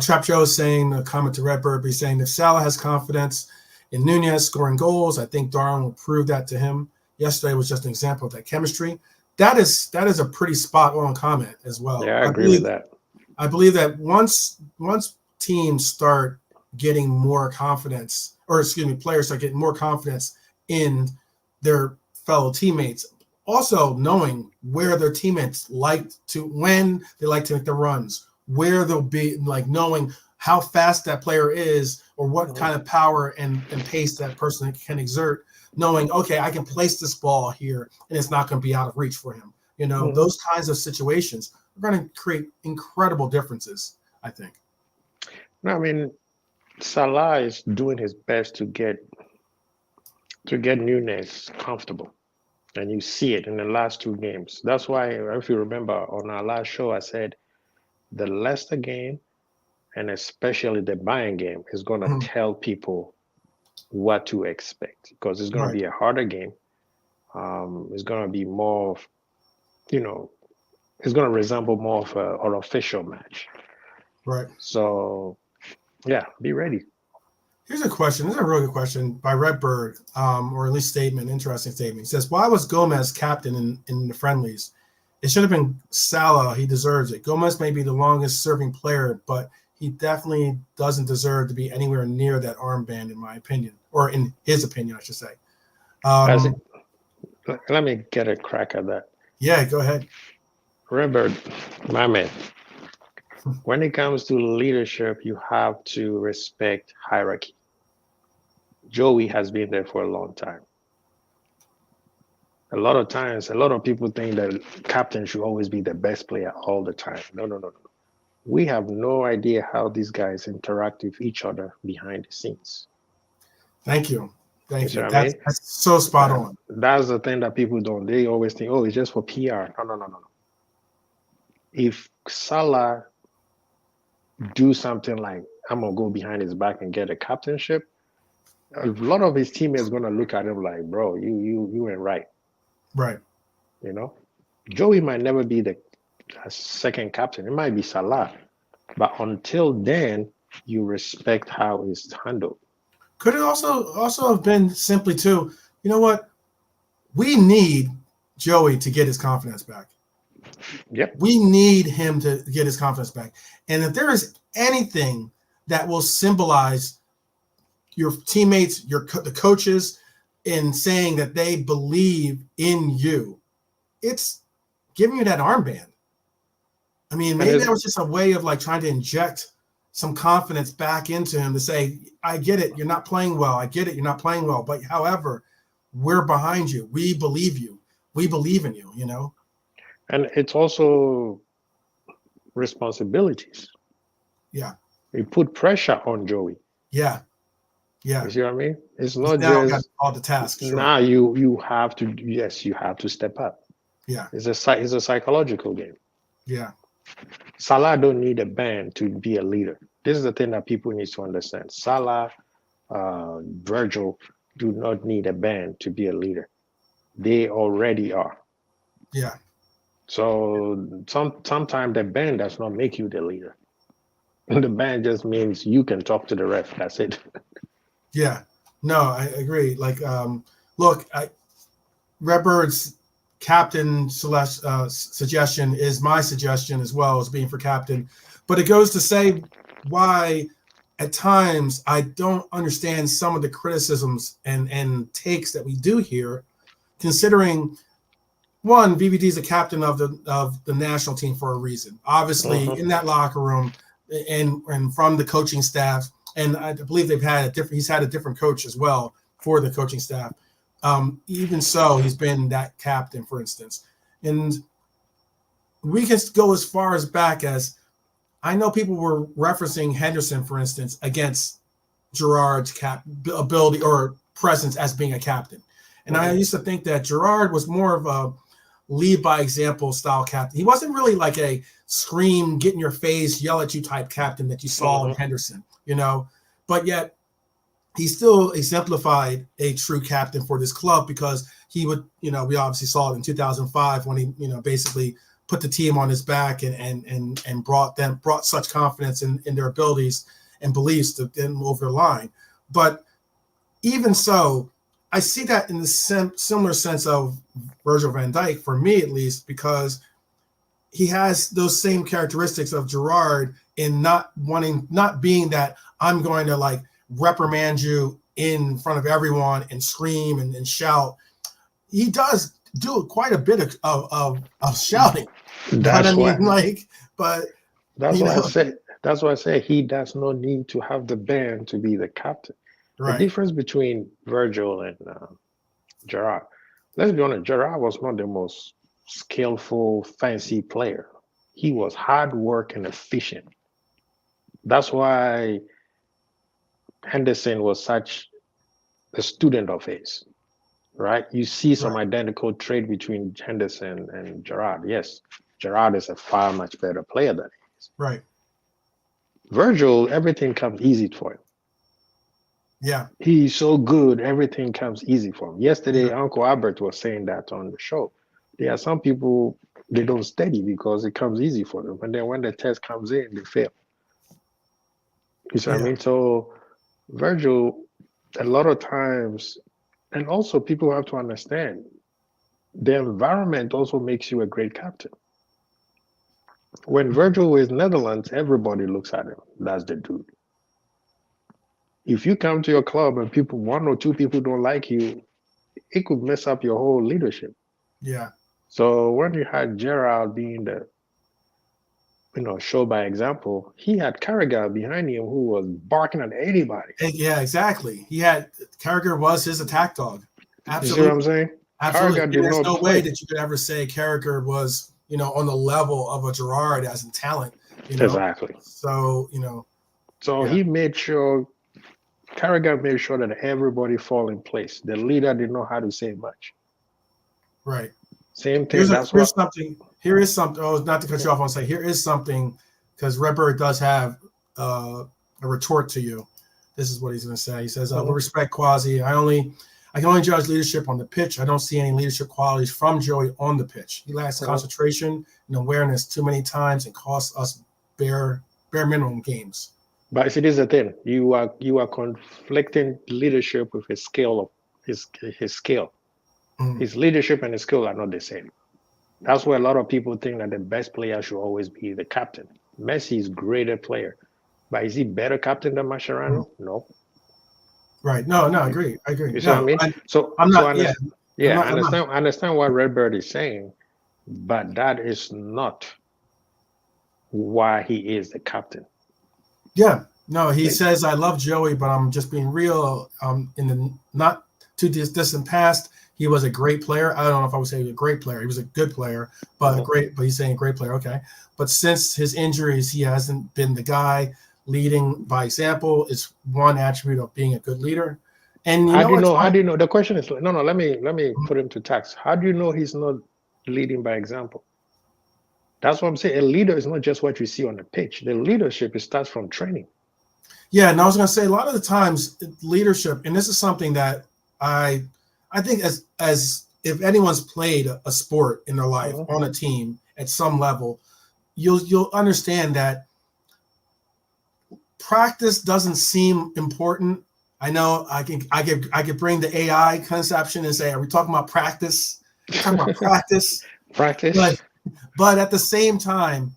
Trap Joe is saying, a comment to Redbird, be saying, if Salah has confidence in Nunez scoring goals, I think Darwin will prove that to him. yesterday was just an example of that chemistry. That is a pretty spot on comment as well. Yeah, I agree with that. I believe that once teams start getting more confidence, or excuse me, players start getting more confidence in their fellow teammates, also knowing where their teammates when they like to make the runs, where they'll be, like knowing how fast that player is or what kind of power and pace that person can exert, knowing, okay, I can place this ball here and it's not going to be out of reach for him. Those kinds of situations are going to create incredible differences, I think. No, I mean, Salah is doing his best to get Nunes comfortable. And you see it in the last 2 games. That's why, if you remember on our last show, I said the Leicester game and especially the Bayern game is going to tell people what to expect, because it's going to be a harder game. It's going to be more of, it's going to resemble more of an official match. Right. So, yeah, be ready. Here's a question. This is a really good question by Redbird, or at least interesting statement. He says, why was Gomez captain in the friendlies? It should have been Salah. He deserves it. Gomez may be the longest serving player, but he definitely doesn't deserve to be anywhere near that armband, in my opinion, or in his opinion, I should say. Let me get a crack at that. Yeah, go ahead. Redbird, my man. When it comes to leadership, you have to respect hierarchy. Joey has been there for a long time. A lot of times, a lot of people think that captain should always be the best player all the time. No. We have no idea how these guys interact with each other behind the scenes. Thank you. Thank you. That's so spot on. That's the thing that people don't. They always think, oh, it's just for PR. No. If Salah do something like, I'm going to go behind his back and get a captainship, a lot of his teammates going to look at him like, bro, you ain't right. Right. Joey might never be the second captain. It might be Salah. But until then, you respect how it's handled. Could it also have been simply too, you know what? We need Joey to get his confidence back. Yep. We need him to get his confidence back. And if there is anything that will symbolize your teammates, the coaches, in saying that they believe in you, it's giving you that armband. I mean, maybe that was just a way of like trying to inject some confidence back into him to say, I get it, you're not playing well. I get it, you're not playing well. But however, we're behind you. We believe you. We believe in you, And it's also responsibilities. Yeah. We put pressure on Joey. Yeah. You see what I mean? It's not now just all the tasks. Sure. Now you have to, yes, you have to step up. Yeah. It's a psychological game. Yeah. Salah don't need a band to be a leader. This is the thing that people need to understand. Salah, Virgil do not need a band to be a leader. They already are. Yeah. So sometimes the band does not make you the leader. The band just means you can talk to the ref. That's it. Yeah. No, I agree. Like, look, Redbird's captain suggestion is my suggestion as well as being for captain, but it goes to say why at times I don't understand some of the criticisms and takes that we do here, considering one, VVD is a captain of the national team for a reason. Obviously, in that locker room and from the coaching staff, and I believe he's had a different coach as well for the coaching staff. Even so, he's been that captain, for instance. And we can go as far as back as I know people were referencing Henderson, for instance, against Gerrard's ability or presence as being a captain. And I used to think that Gerrard was more of a lead by example style captain. He wasn't really like a scream, get in your face, yell at you type captain that you saw in Henderson, but yet he still exemplified a true captain for this club because he would, we obviously saw it in 2005 when he, basically put the team on his back and brought such confidence in their abilities and beliefs to get them over the line. But even so, I see that in the similar sense of Virgil van Dijk, for me at least, because he has those same characteristics of Gerrard in not being that I'm going to like reprimand you in front of everyone and scream and shout. He does do quite a bit of shouting, but I That's mean, why. but That's you why I know, say. That's why I say he does not need to have the band to be the captain. The right, difference between Virgil and Gerrard. Let's be honest. Gerrard was not the most skillful, fancy player. He was hard work and efficient. That's why Henderson was such a student of his. Right? You see some right, identical trait between Henderson and Gerrard. Yes, Gerrard is a far much better player than he is. right, Virgil, everything comes easy for him. yeah, He's so good, everything comes easy for him. Yesterday, yeah, Uncle Albert was saying that on the show. There are some people they don't study because it comes easy for them, and then when the test comes in, they fail. You see what I yeah, mean? So Virgil, a lot of times, and also people have to understand the environment also makes you a great captain. When Virgil is Netherlands, everybody looks at him. That's the dude. If you come to your club and people, one or two people don't like you, it could mess up your whole leadership. yeah. So when you had Gerald being the, show by example, he had Carragher behind him who was barking at anybody. Yeah, exactly. Carragher was his attack dog. You see what I'm Absolutely. saying? Absolutely. Carragher And did there's not no way play. that you could ever say Carragher was, on the level of a Gerrard as in talent, Exactly. So, So yeah. he made sure, Carragher made sure that everybody fall in place. The leader didn't know how to say much. Right. Same thing. Here's something. Here is something. Oh, not to cut you off. I'll say here is something, because Redbird does have a retort to you. This is what he's going to say. He says, "With respect, Quasi, I can only judge leadership on the pitch. I don't see any leadership qualities from Joey on the pitch. He lacks concentration and awareness too many times and costs us bare minimum games." But see, this is the thing. You are conflicting leadership with his skill of his skill. Mm. His leadership and his skill are not the same. That's why a lot of people think that the best player should always be the captain. Messi is a greater player, but is he better captain than Mascherano? No. Right. No, I agree. You see what I mean? I'm not. I understand what Redbird is saying, but that is not why he is the captain. Yeah. No, he says, "I love Joey, but I'm just being real. In the not too distant past, he was a great player. I don't know if I would say he was a great player. He was a good player, but but he's saying great player. Okay. But since his injuries, he hasn't been the guy. Leading by example is one attribute of being a good leader." And how do you know? How do you know? The question is no. Let me put him to tax. How do you know he's not leading by example? That's what I'm saying. A leader is not just what you see on the pitch. The leadership starts from training. Yeah, and I was going to say a lot of the times leadership, and this is something that I think as if anyone's played a sport in their life on a team at some level, you'll understand that practice doesn't seem important. I know I could bring the AI conception and say, are we talking about practice? We're talking about practice. Practice. But at the same time,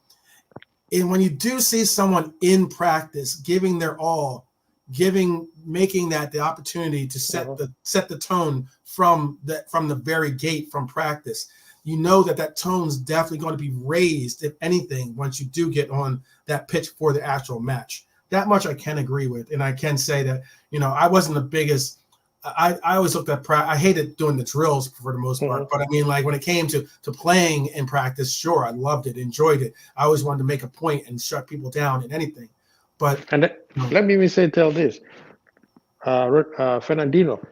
and when you do see someone in practice giving their all, making that the opportunity to set the tone from the very gate from practice, you know that tone's definitely going to be raised, if anything, once you do get on that pitch for the actual match. That much I can agree with, and I can say that I wasn't the biggest. I always looked at I hated doing the drills for the most part, but I mean, like when it came to playing in practice, sure, I loved it, enjoyed it. I always wanted to make a point and shut people down in anything. But let me tell this: Fernandino,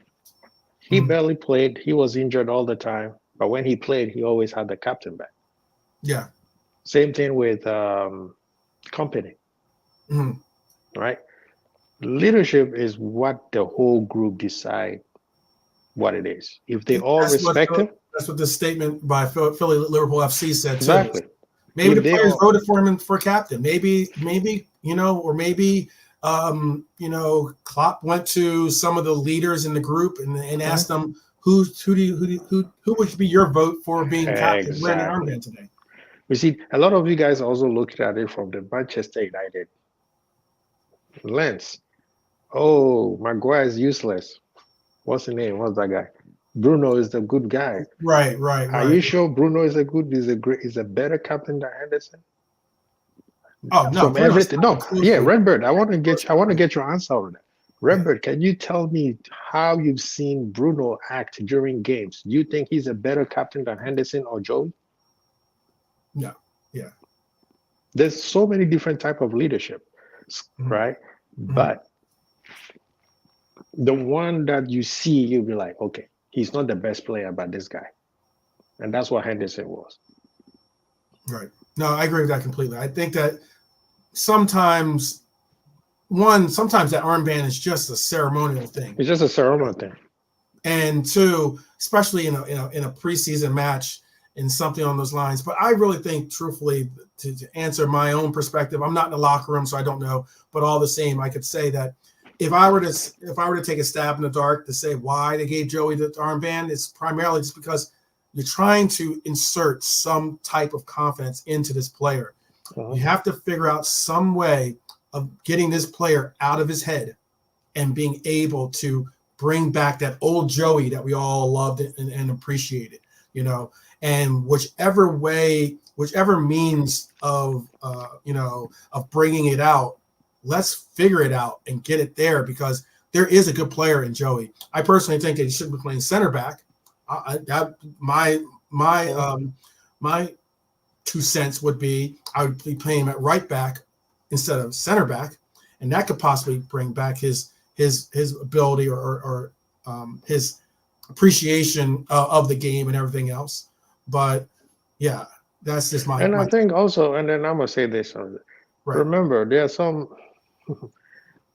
he barely played. He was injured all the time, but when he played, he always had the captain back. Yeah. Same thing with Company. Right. Leadership is what the whole group decide what it is. If they all respect him. That's what the statement by Philly Liverpool FC said too. Exactly. Maybe the players voted for him for captain. Maybe or maybe Klopp went to some of the leaders in the group and asked them who would be your vote for being captain wearing the Exactly. armband today. You see, a lot of you guys also looked at it from the Manchester United lens. Oh, Maguire is useless. What's the name? What's that guy? Bruno is the good guy. Right. Are you sure Bruno is a better captain than Henderson? Oh no, From Bruno's everything. No, yeah, closely. Redbird. I want to get your answer on that. Redbird, can you tell me how you've seen Bruno act during games? Do you think he's a better captain than Henderson or Joey? No. Yeah. There's so many different type of leadership, right? But the one that you see, you'll be like, okay, he's not the best player, but this guy. And that's what Henderson was. Right. No, I agree with that completely. I think that sometimes that armband is just a ceremonial thing. It's just a ceremonial thing. And two, especially in a preseason match and something on those lines. But I really think, truthfully, to answer my own perspective, I'm not in the locker room, so I don't know. But all the same, I could say that if I were to take a stab in the dark to say why they gave Joey the armband, it's primarily just because you're trying to insert some type of confidence into this player. You have to figure out some way of getting this player out of his head and being able to bring back that old Joey that we all loved and appreciated, and whichever means of bringing it out, let's figure it out and get it there, because there is a good player in Joey. I personally think that he should be playing center back. My 2 cents would be I would be playing him at right back instead of center back, and that could possibly bring back his ability or his appreciation of the game and everything else. But yeah, that's just my. And I think also, and then I'm gonna say this. Right. Remember, there are some.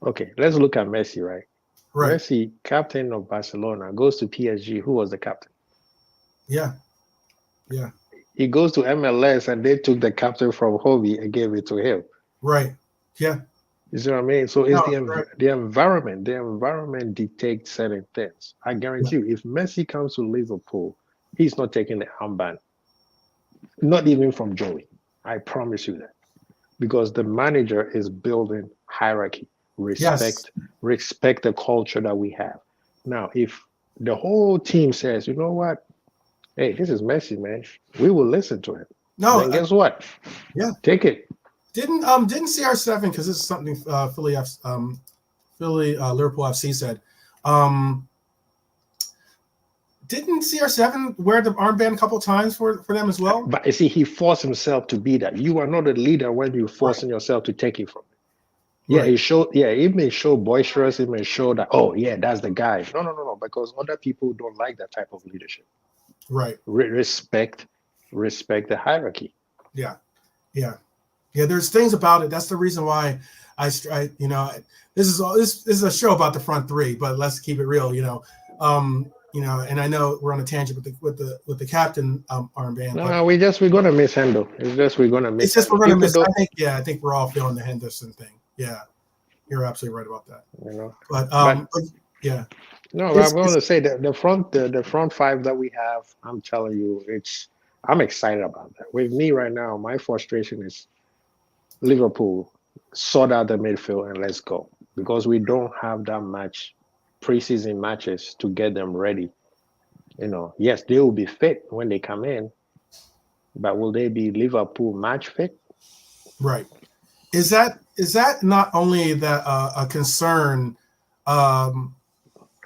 Okay, let's look at Messi, right? Messi, captain of Barcelona, goes to PSG. Who was the captain? Yeah. He goes to MLS, and they took the captain from Hobie and gave it to him. Right. Yeah. You see what I mean? So it's the environment. The environment dictates certain things. I guarantee you, if Messi comes to Liverpool, he's not taking the armband. Not even from Joey. I promise you that. Because the manager is building hierarchy. Respect the culture that we have. Now, if the whole team says, you know what? Hey, this is Messi, man. We will listen to him. No, then guess what? Yeah, take it. Didn't CR7, because this is something Liverpool FC said. Didn't CR7 wear the armband a couple of times for them as well? But you see, he forced himself to be that. You are not a leader when you're forcing yourself to take it from him. Yeah, it may show boisterous, it may show that, oh yeah, that's the guy. No, because other people don't like that type of leadership. Right. Respect the hierarchy. Yeah. There's things about it. That's the reason why this is a show about the front three, but let's keep it real. And I know we're on a tangent with the captain armband. No, we're gonna mishandle. We're gonna miss. I think we're all feeling the Henderson thing. Yeah, you're absolutely right about that. But yeah. No, I'm going to say that the front five that we have, I'm telling you, I'm excited about that. With me right now, my frustration is Liverpool, sort out the midfield and let's go, because we don't have that much preseason matches to get them ready. Yes, they will be fit when they come in, but will they be Liverpool match fit? Right. Is that not only a concern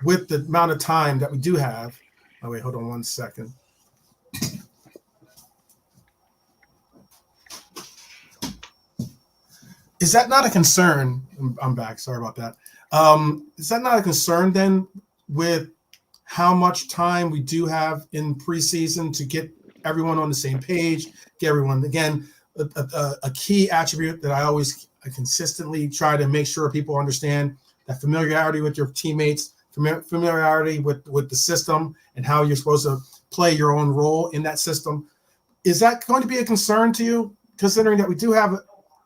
with the amount of time that we do have? Oh wait, hold on 1 second. Is that not a concern? I'm back. Sorry about that. Is that not a concern then with how much time we do have in preseason to get everyone on the same page, get everyone, again, a key attribute that I consistently try to make sure people understand, that familiarity with your teammates, familiarity with the system and how you're supposed to play your own role in that system. Is that going to be a concern to you, considering that we do have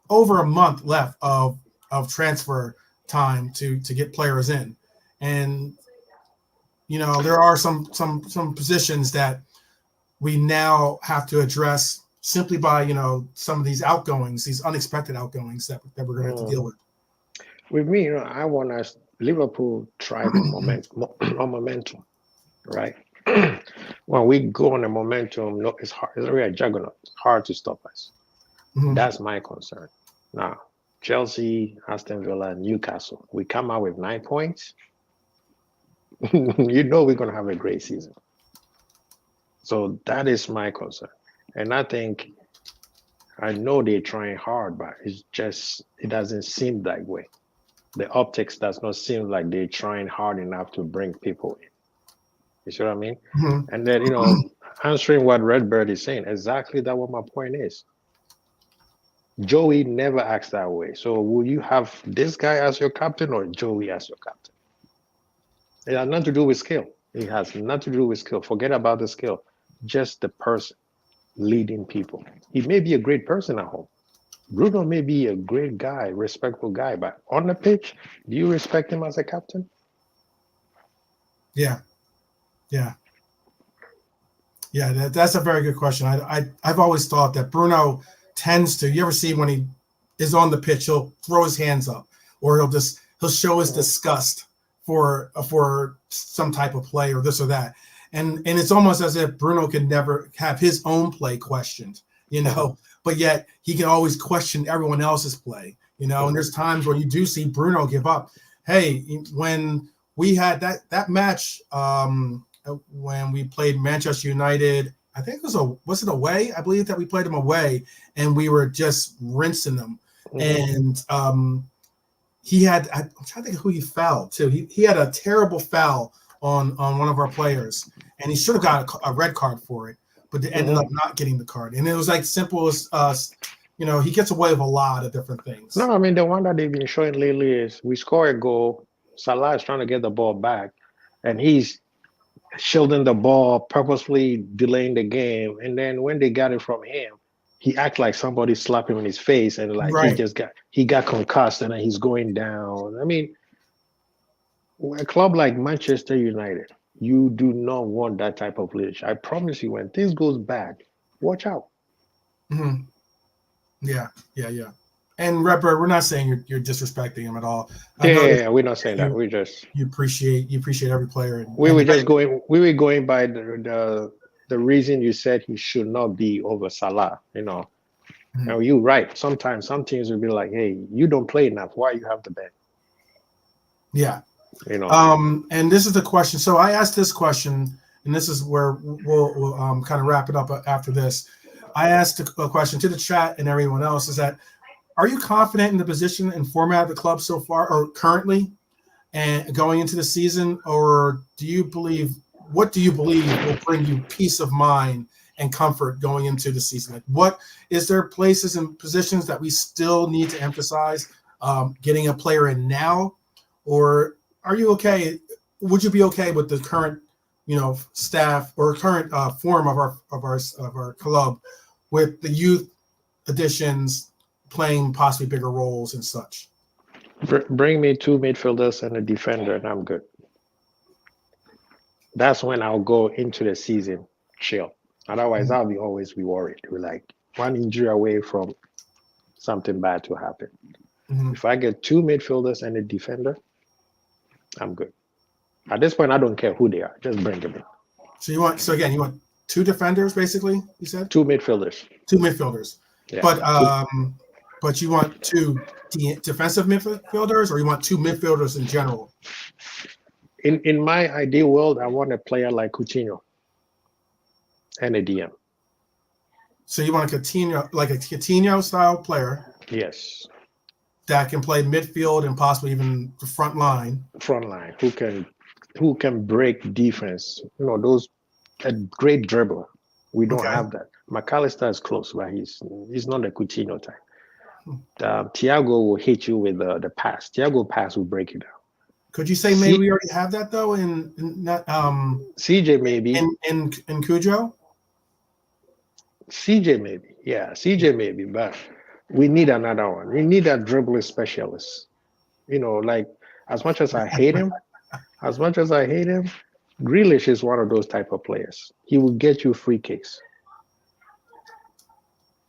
over a month left of of transfer time to get players in. And there are some positions that we now have to address simply by some of these outgoings, these unexpected outgoings that we're going to have to deal with. With me, I want us Liverpool thrive on momentum, right? When we go on a momentum, no, it's hard. It's really a juggernaut. It's hard to stop us. Mhm. That's my concern. Now, Chelsea, Aston Villa, Newcastle. We come out with 9 points. We're going to have a great season. So that is my concern. And I know they're trying hard, but it doesn't seem that way. The optics does not seem like they're trying hard enough to bring people in. You see what I mean? Mhm. And then, answering what Redbird is saying, exactly that what my point is. Joey never acts that way. So will you have this guy as your captain or Joey as your captain? It has nothing to do with skill. It has nothing to do with skill. Forget about the skill. Just the person leading people. He may be a great person at home. Bruno may be a great guy, respectful guy, but on the pitch, do you respect him as a captain? Yeah. That's a very good question. I've always thought that Bruno tends to. You ever see when he is on the pitch, he'll throw his hands up, or he'll show his disgust for some type of play or this or that, and it's almost as if Bruno can never have his own play questioned, but yet he can always question everyone else's play, And there's times where you do see Bruno give up. Hey, when we had that match. When we played Manchester United, I think was it away? I believe that we played them away, and we were just rinsing them. And he had, I'm trying to think who he fouled too. He had a terrible foul on one of our players, and he should have got a red card for it, but they ended up not getting the card. And it was like simple as he gets away with a lot of different things. No, I mean the one that they've been showing lately is we score a goal, Salah is trying to get the ball back, and he's shielding the ball, purposefully delaying the game, and then when they got it from him, he acts like somebody slapped him in his face, and like Right. he got concussed, and then he's going down. I mean, a club like Manchester United, you do not want that type of leadership. I promise you, when things goes bad, watch out. Mm-hmm. Yeah. And Redbird, we're not saying you're disrespecting him at all. Yeah, we're not saying that. We just you appreciate every player. We were going by the reason you said he should not be over Salah. Mm-hmm. Now you're right. Sometimes some teams will be like, "Hey, you don't play enough. Why you have the bench?" Yeah. And this is the question. So I asked this question, and this is where we'll kind of wrap it up after this. I asked a question to the chat and everyone else: is that are you confident in the position and format of the club so far, or currently, and going into the season, or what do you believe will bring you peace of mind and comfort going into the season? Like, what is there places and positions that we still need to emphasize getting a player in now, or are you okay? Would you be okay with the current, staff or current form of our club with the youth additions playing possibly bigger roles and such? Bring me 2 midfielders and a defender, and I'm good. That's when I'll go into the season chill. Otherwise, I'll always be worried. We're like one injury away from something bad to happen. Mm-hmm. If I get 2 midfielders and a defender, I'm good. At this point, I don't care who they are. Just bring them in. So you want 2 defenders, basically? You said 2 midfielders. 2 midfielders. Yeah. But you want 2 defensive midfielders, or you want 2 midfielders in general? In my ideal world, I want a player like Coutinho and a DM. So you want a Coutinho style player? Yes. That can play midfield and possibly even the front line. Who can break defense? A great dribbler. We don't have that. McAllister is close, but he's not a Coutinho type. Thiago will hit you with the pass. Thiago pass will break you down. Could you say maybe we already have that though in CJ maybe in Cujo? CJ maybe, yeah, CJ maybe, but we need another one. We need a dribbling specialist. You know, like as much as I hate him, Grealish is one of those type of players. He will get you free kicks.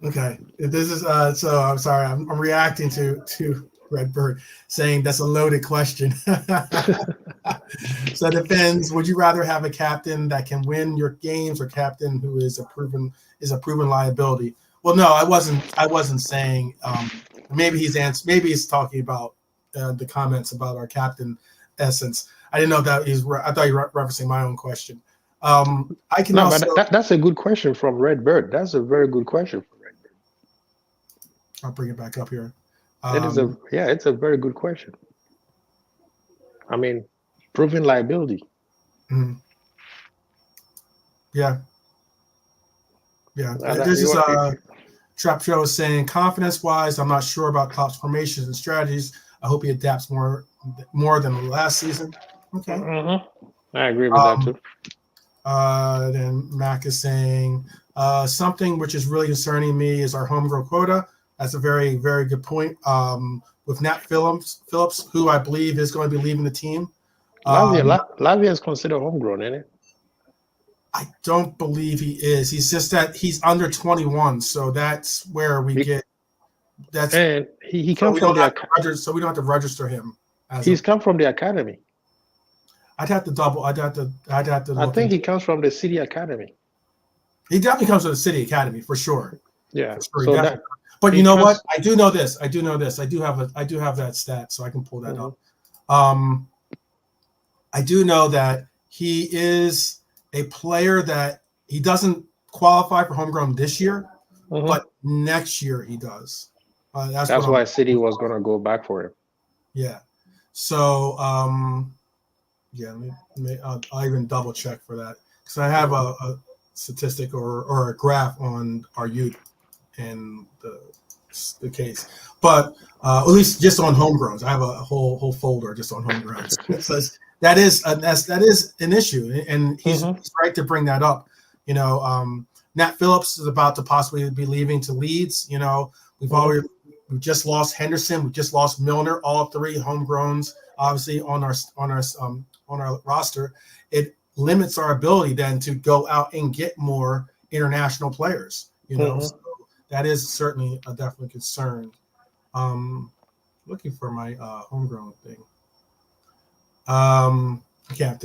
Okay, this is so. I'm sorry. I'm reacting to Redbird saying that's a loaded question. So it depends. Would you rather have a captain that can win your games or captain who is a proven liability? Well, no, I wasn't saying. Maybe he's talking about the comments about our captain essence. I didn't know that I thought you were referencing my own question. I can No, also. but that's a good question from Redbird. That's a very good question from Redbird. I'll bring it back up here. It's a very good question. I mean, proven liability. Mm-hmm. Yeah. This is Trap Show is saying confidence-wise, I'm not sure about Klopp's formations and strategies. I hope he adapts more than last season. Okay. Mm-hmm. I agree with that too. Then Mac is saying something which is really concerning me is our homegrown quota. That's a very, very good point. With Nat Phillips, who I believe is going to be leaving the team. Lavia is considered homegrown, isn't it? I don't believe he is. He's just that he's under 21, so that's where we get. That's and he so comes from the so we don't have to register him. He's come from the academy. I'd have to double. I'd have to. I think he comes from the city academy. He definitely comes from the city academy for sure. Yeah. For sure, but you know what? I do know this. I do have that stat, so I can pull that up. I do know that he is a player that he doesn't qualify for homegrown this year, but next year he does. That's why City was going to go back for him. Yeah. So, I'll even double check for that because I have a statistic or a graph on our youth and the case, but at least just on homegrowns. I have a whole folder just on homegrowns. So that is an issue, and he's right to bring that up. You know, Nat Phillips is about to possibly be leaving to Leeds. You know, we've just lost Henderson, we just lost Milner, all three homegrowns, obviously on our roster. It limits our ability then to go out and get more international players. You know, so that is certainly a definite concern. Looking for my homegrown thing. I can't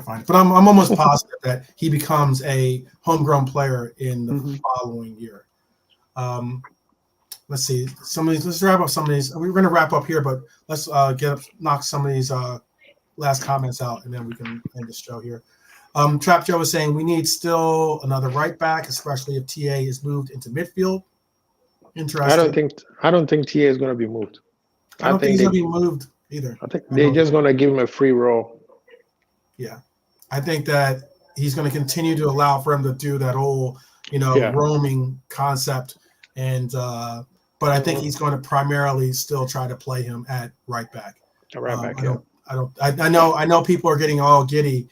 find it, but I'm almost positive that he becomes a homegrown player in the following year. Let's see. Let's wrap up some of these. We're going to wrap up here, but let's knock some of these last comments out, and then we can end the show here. Trap Joe is saying we need still another right back, especially if TA is moved into midfield. Interesting. I don't think TA is going to be moved. I don't think he's going to be moved either. I think they're just going to give him a free roll. Yeah, I think that he's going to continue to allow for him to do that whole, roaming concept, and but I think he's going to primarily still try to play him at right back. I know people are getting all giddy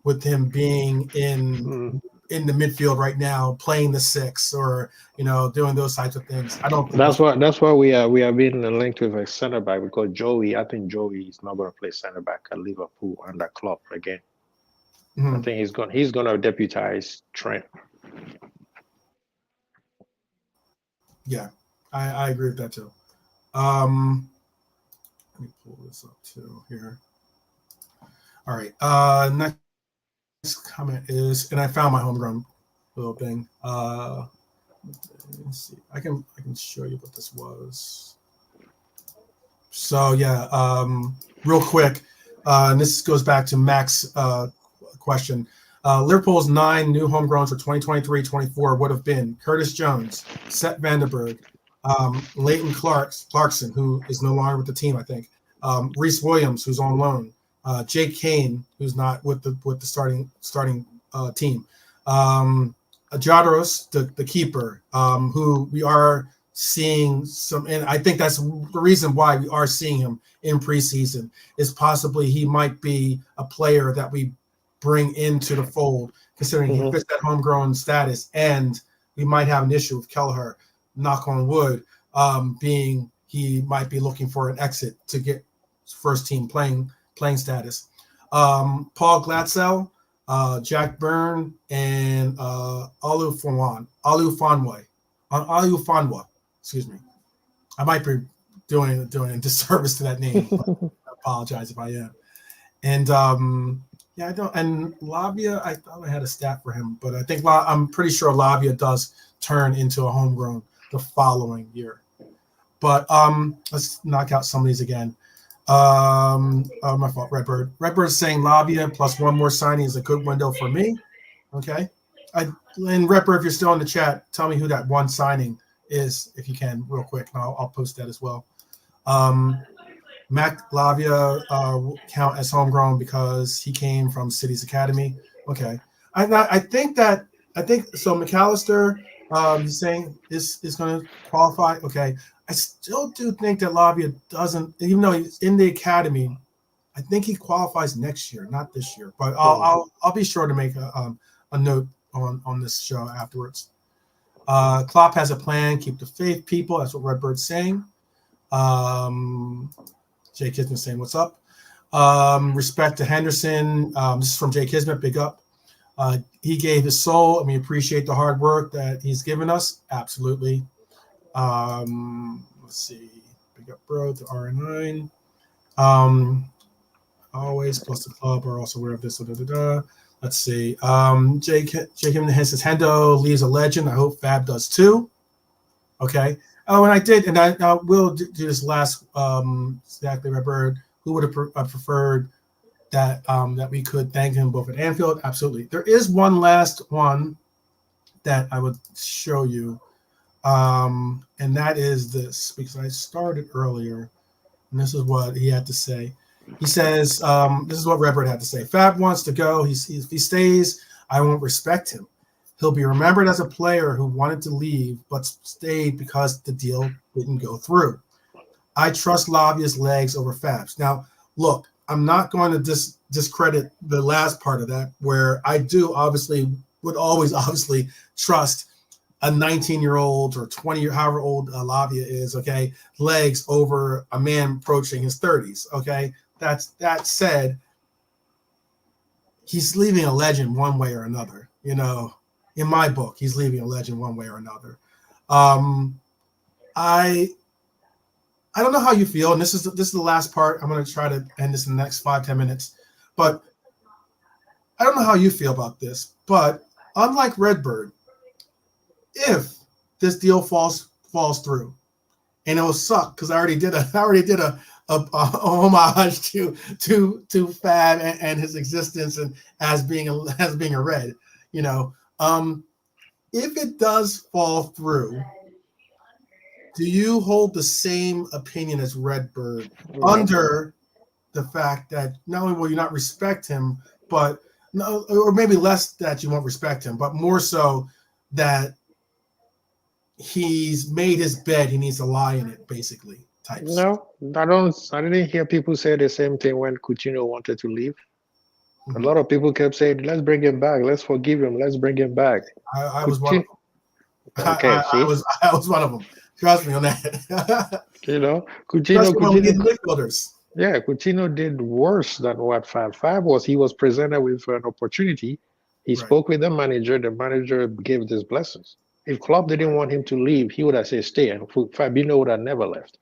with him being in the midfield right now, playing the six or doing those types of things. I don't think that's why we are being linked with a center back, because Joey. I think Joey is not going to play center back at Liverpool under Klopp again. I think he's going to deputize Trent. Yeah, I agree with that too. Let me pull this up too here. All right. Next comment is, and I found my homegrown little thing. Let's see. I can show you what this was. So yeah, real quick, and this goes back to Mac's question. Liverpool's 9 new homegrowns for 2023-24 would have been Curtis Jones, Seth Vandenberg, Leighton Clarkson, who is no longer with the team, I think, Reece Williams, who's on loan, Jake Kane, who's not with the starting team, Jadros, the keeper, who we are seeing some, and I think that's the reason why we are seeing him in preseason, is possibly he might be a player that we bring into the fold, considering he fits that homegrown status, and we might have an issue with Kelleher, knock on wood, being he might be looking for an exit to get first team playing status. Paul Glatzel, Jack Byrne, and Alu Fanwa. Excuse me. I might be doing a disservice to that name. But I apologize if I am. And yeah, I don't. And Lavia, I thought I had a stat for him, but I think I'm pretty sure Lavia does turn into a homegrown the following year. But let's knock out some of these again. Oh, my fault. Redbird's saying Lavia plus one more signing is a good window for me. Okay. And Redbird, if you're still in the chat, tell me who that one signing is, if you can, real quick, and I'll post that as well. Mac Lavia count as homegrown because he came from City's Academy. Okay. I think so. McAllister, he's saying is going to qualify. Okay. I still do think that Lavia doesn't, even though he's in the academy, I think he qualifies next year, not this year. But I'll be sure to make a note on this show afterwards. Klopp has a plan. Keep the faith, people. That's what Redbird's saying. Jay Kismet saying, what's up? Respect to Henderson. This is from Jay Kismet. Big up. He gave his soul, and we appreciate the hard work that he's given us. Absolutely. Let's see. Big up, bro, to R9. Always plus the club are also aware of this. Let's see. Jay Kismet says, Hendo leaves a legend. I hope Fab does too. Okay. Oh, and I did, and I will do this last exactly, Redbird. Who would have preferred that that we could thank him both at Anfield? Absolutely. There is one last one that I would show you, and that is this, because I started earlier, and this is what he had to say. He says, this is what Redbird had to say. Fab wants to go. If he stays, I won't respect him. He'll be remembered as a player who wanted to leave but stayed because the deal didn't go through. I trust Lavia's legs over Fab's. Now, look, I'm not going to discredit the last part of that, where I do would always trust a 19-year-old or 20, however old Lavia is, okay, legs over a man approaching his 30s, okay? That said, he's leaving a legend one way or another, you know. In my book, he's leaving a legend one way or another. I don't know how you feel, and this is the last part. I'm going to try to end this in the next 5-10 minutes. But I don't know how you feel about this. But unlike Redbird, if this deal falls through, and it will suck because I already did a homage to Fab and his existence and as being a Red, you know. If it does fall through, do you hold the same opinion as Redbird under the fact that not only will you not respect him, but no, or maybe less that you won't respect him, but more so that he's made his bed, he needs to lie in it, basically, types? No, I didn't hear people say the same thing when Coutinho wanted to leave. A lot of people kept saying, let's bring him back. Let's forgive him. Let's bring him back. I was one of them. Okay, I was one of them. Trust me on that. You know, Coutinho midfielders. Yeah, Coutinho did worse than what Fab was. He was presented with an opportunity. He spoke with the manager. The manager gave his blessings. If Klopp didn't want him to leave, he would have said stay, and Fabinho would have never left.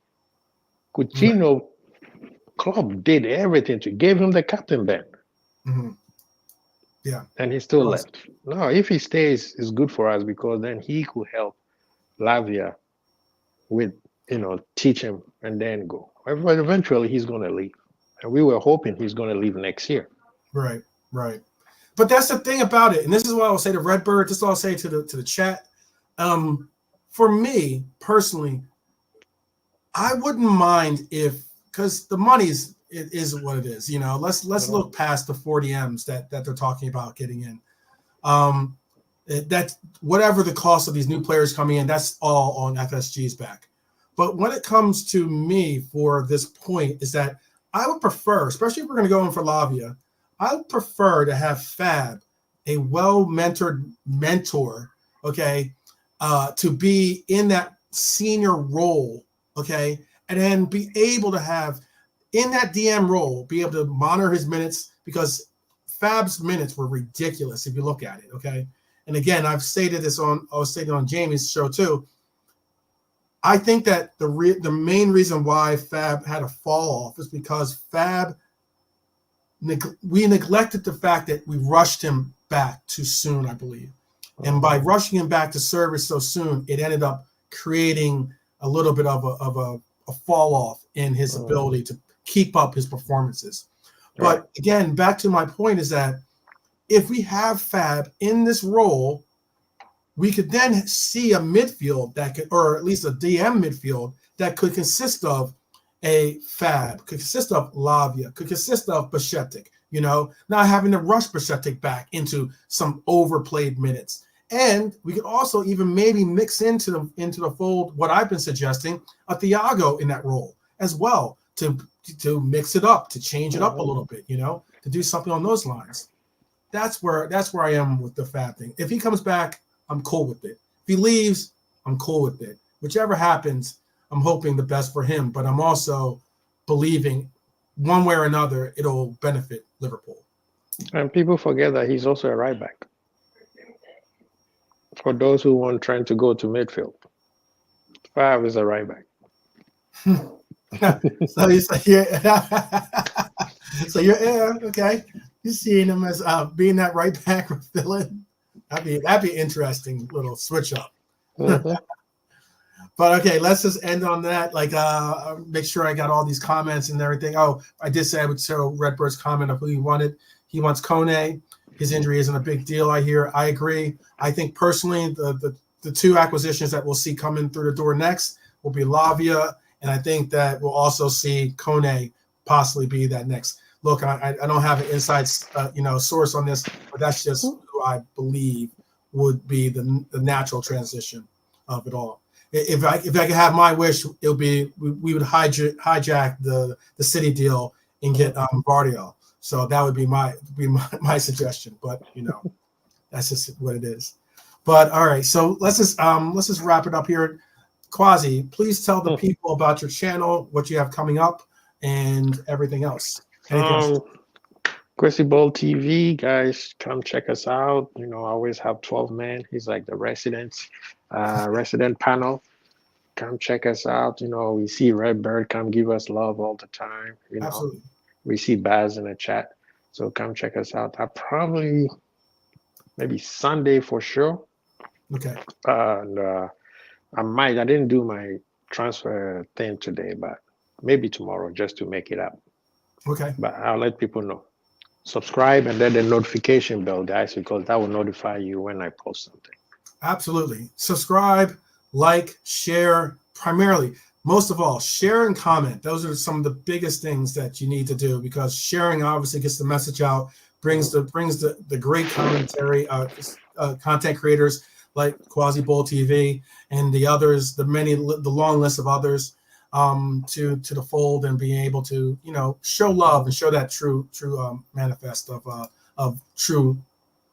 Coutinho, Klopp did everything gave him the captain band. Mm-hmm. Yeah, and he still left. No, if he stays, it's good for us because then he could help Lavia with, teach him and then go. But eventually he's going to leave, and we were hoping he's going to leave next year. Right. But that's the thing about it, and this is what I'll say to Redbird. This is what I'll say to the chat. For me personally, I wouldn't mind because the money's. It is what it is, Let's look past the 40 M's that they're talking about getting in. That whatever the cost of these new players coming in, that's all on FSG's back. But when it comes to me for this point, is that I would prefer, especially if we're going to go in for Lavia, I would prefer to have Fab, a well-mentored mentor, okay, to be in that senior role, okay, and then be able to have in that DM role, be able to monitor his minutes, because Fab's minutes were ridiculous if you look at it, okay. And again, I was stating on Jamie's show too. I think that the main reason why Fab had a fall off is because we neglected the fact that we rushed him back too soon, I believe. And by rushing him back to service so soon, it ended up creating a little bit of a fall off in his ability to keep up his performances. Right. But again, back to my point is that if we have Fab in this role, we could then see a midfield that could, or at least a DM midfield that could consist of a Fab, could consist of Lavia, could consist of Bashetic, not having to rush Bashetic back into some overplayed minutes. And we could also even maybe mix into the fold what I've been suggesting, a Thiago in that role as well, to mix it up, to change it up a little bit, to do something on those lines. That's where I am with the Fab thing. If he comes back, I'm cool with it. If he leaves, I'm cool with it. Whichever happens, I'm hoping the best for him, but I'm also believing one way or another it'll benefit Liverpool. And people forget that he's also a right back. For those who want trying to go to midfield, Fab is a right back. So you're okay. You're seeing him as being that right back villain. That'd be interesting little switch up. But okay, let's just end on that. Like, make sure I got all these comments and everything. Oh, I did say I would show Redbird's comment of who he wanted. He wants Kone. His injury isn't a big deal. I agree. I think personally, the two acquisitions that we'll see coming through the door next will be Lavia, and I think that we'll also see Kone possibly be that next. Look, I don't have an inside source on this, but that's just who I believe would be the natural transition of it all. If I could have my wish, it would be we would hijack the City deal and get Bardio. So that would be my suggestion. But that's just what it is. But all right, so let's just wrap it up here. Quasi, please tell the people about your channel, what you have coming up, and everything else. Chrissy Ball TV, guys, come check us out. I always have 12 men. He's like the resident panel. Come check us out. We see Redbird come give us love all the time. Absolutely. We see Baz in the chat. So come check us out. I probably maybe Sunday for sure. Okay. And I didn't do my transfer thing today, but maybe tomorrow just to make it up. Okay. But I'll let people know. Subscribe and then the notification bell, guys, because that will notify you when I post something. Absolutely. Subscribe, like, share, primarily. Most of all, share and comment. Those are some of the biggest things that you need to do, because sharing obviously gets the message out, brings the great commentary, content creators like Quasi Bowl TV and the others, the long list of others, to the fold, and being able to show love and show that true manifest of true.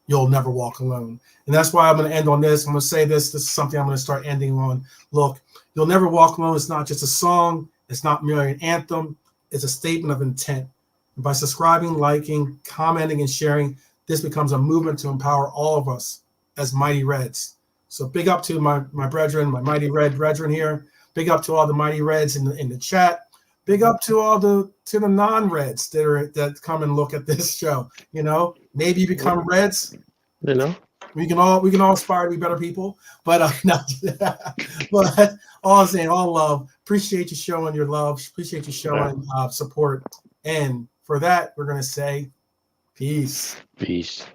You'll never walk alone. And that's why I'm going to end on this. I'm going to say this. This is something I'm going to start ending on. Look, You'll Never Walk Alone is not just a song. It's not merely an anthem. It's a statement of intent. And by subscribing, liking, commenting, and sharing, this becomes a movement to empower all of us as Mighty Reds. So big up to my brethren, my Mighty Red brethren here. Big up to all the Mighty Reds in the chat. Big up to all the non-Reds that come and look at this show. Maybe you become Reds. We can all aspire to be better people. But but all I'm saying, all love. Appreciate you showing your love. Appreciate you showing support. And for that, we're gonna say peace. Peace.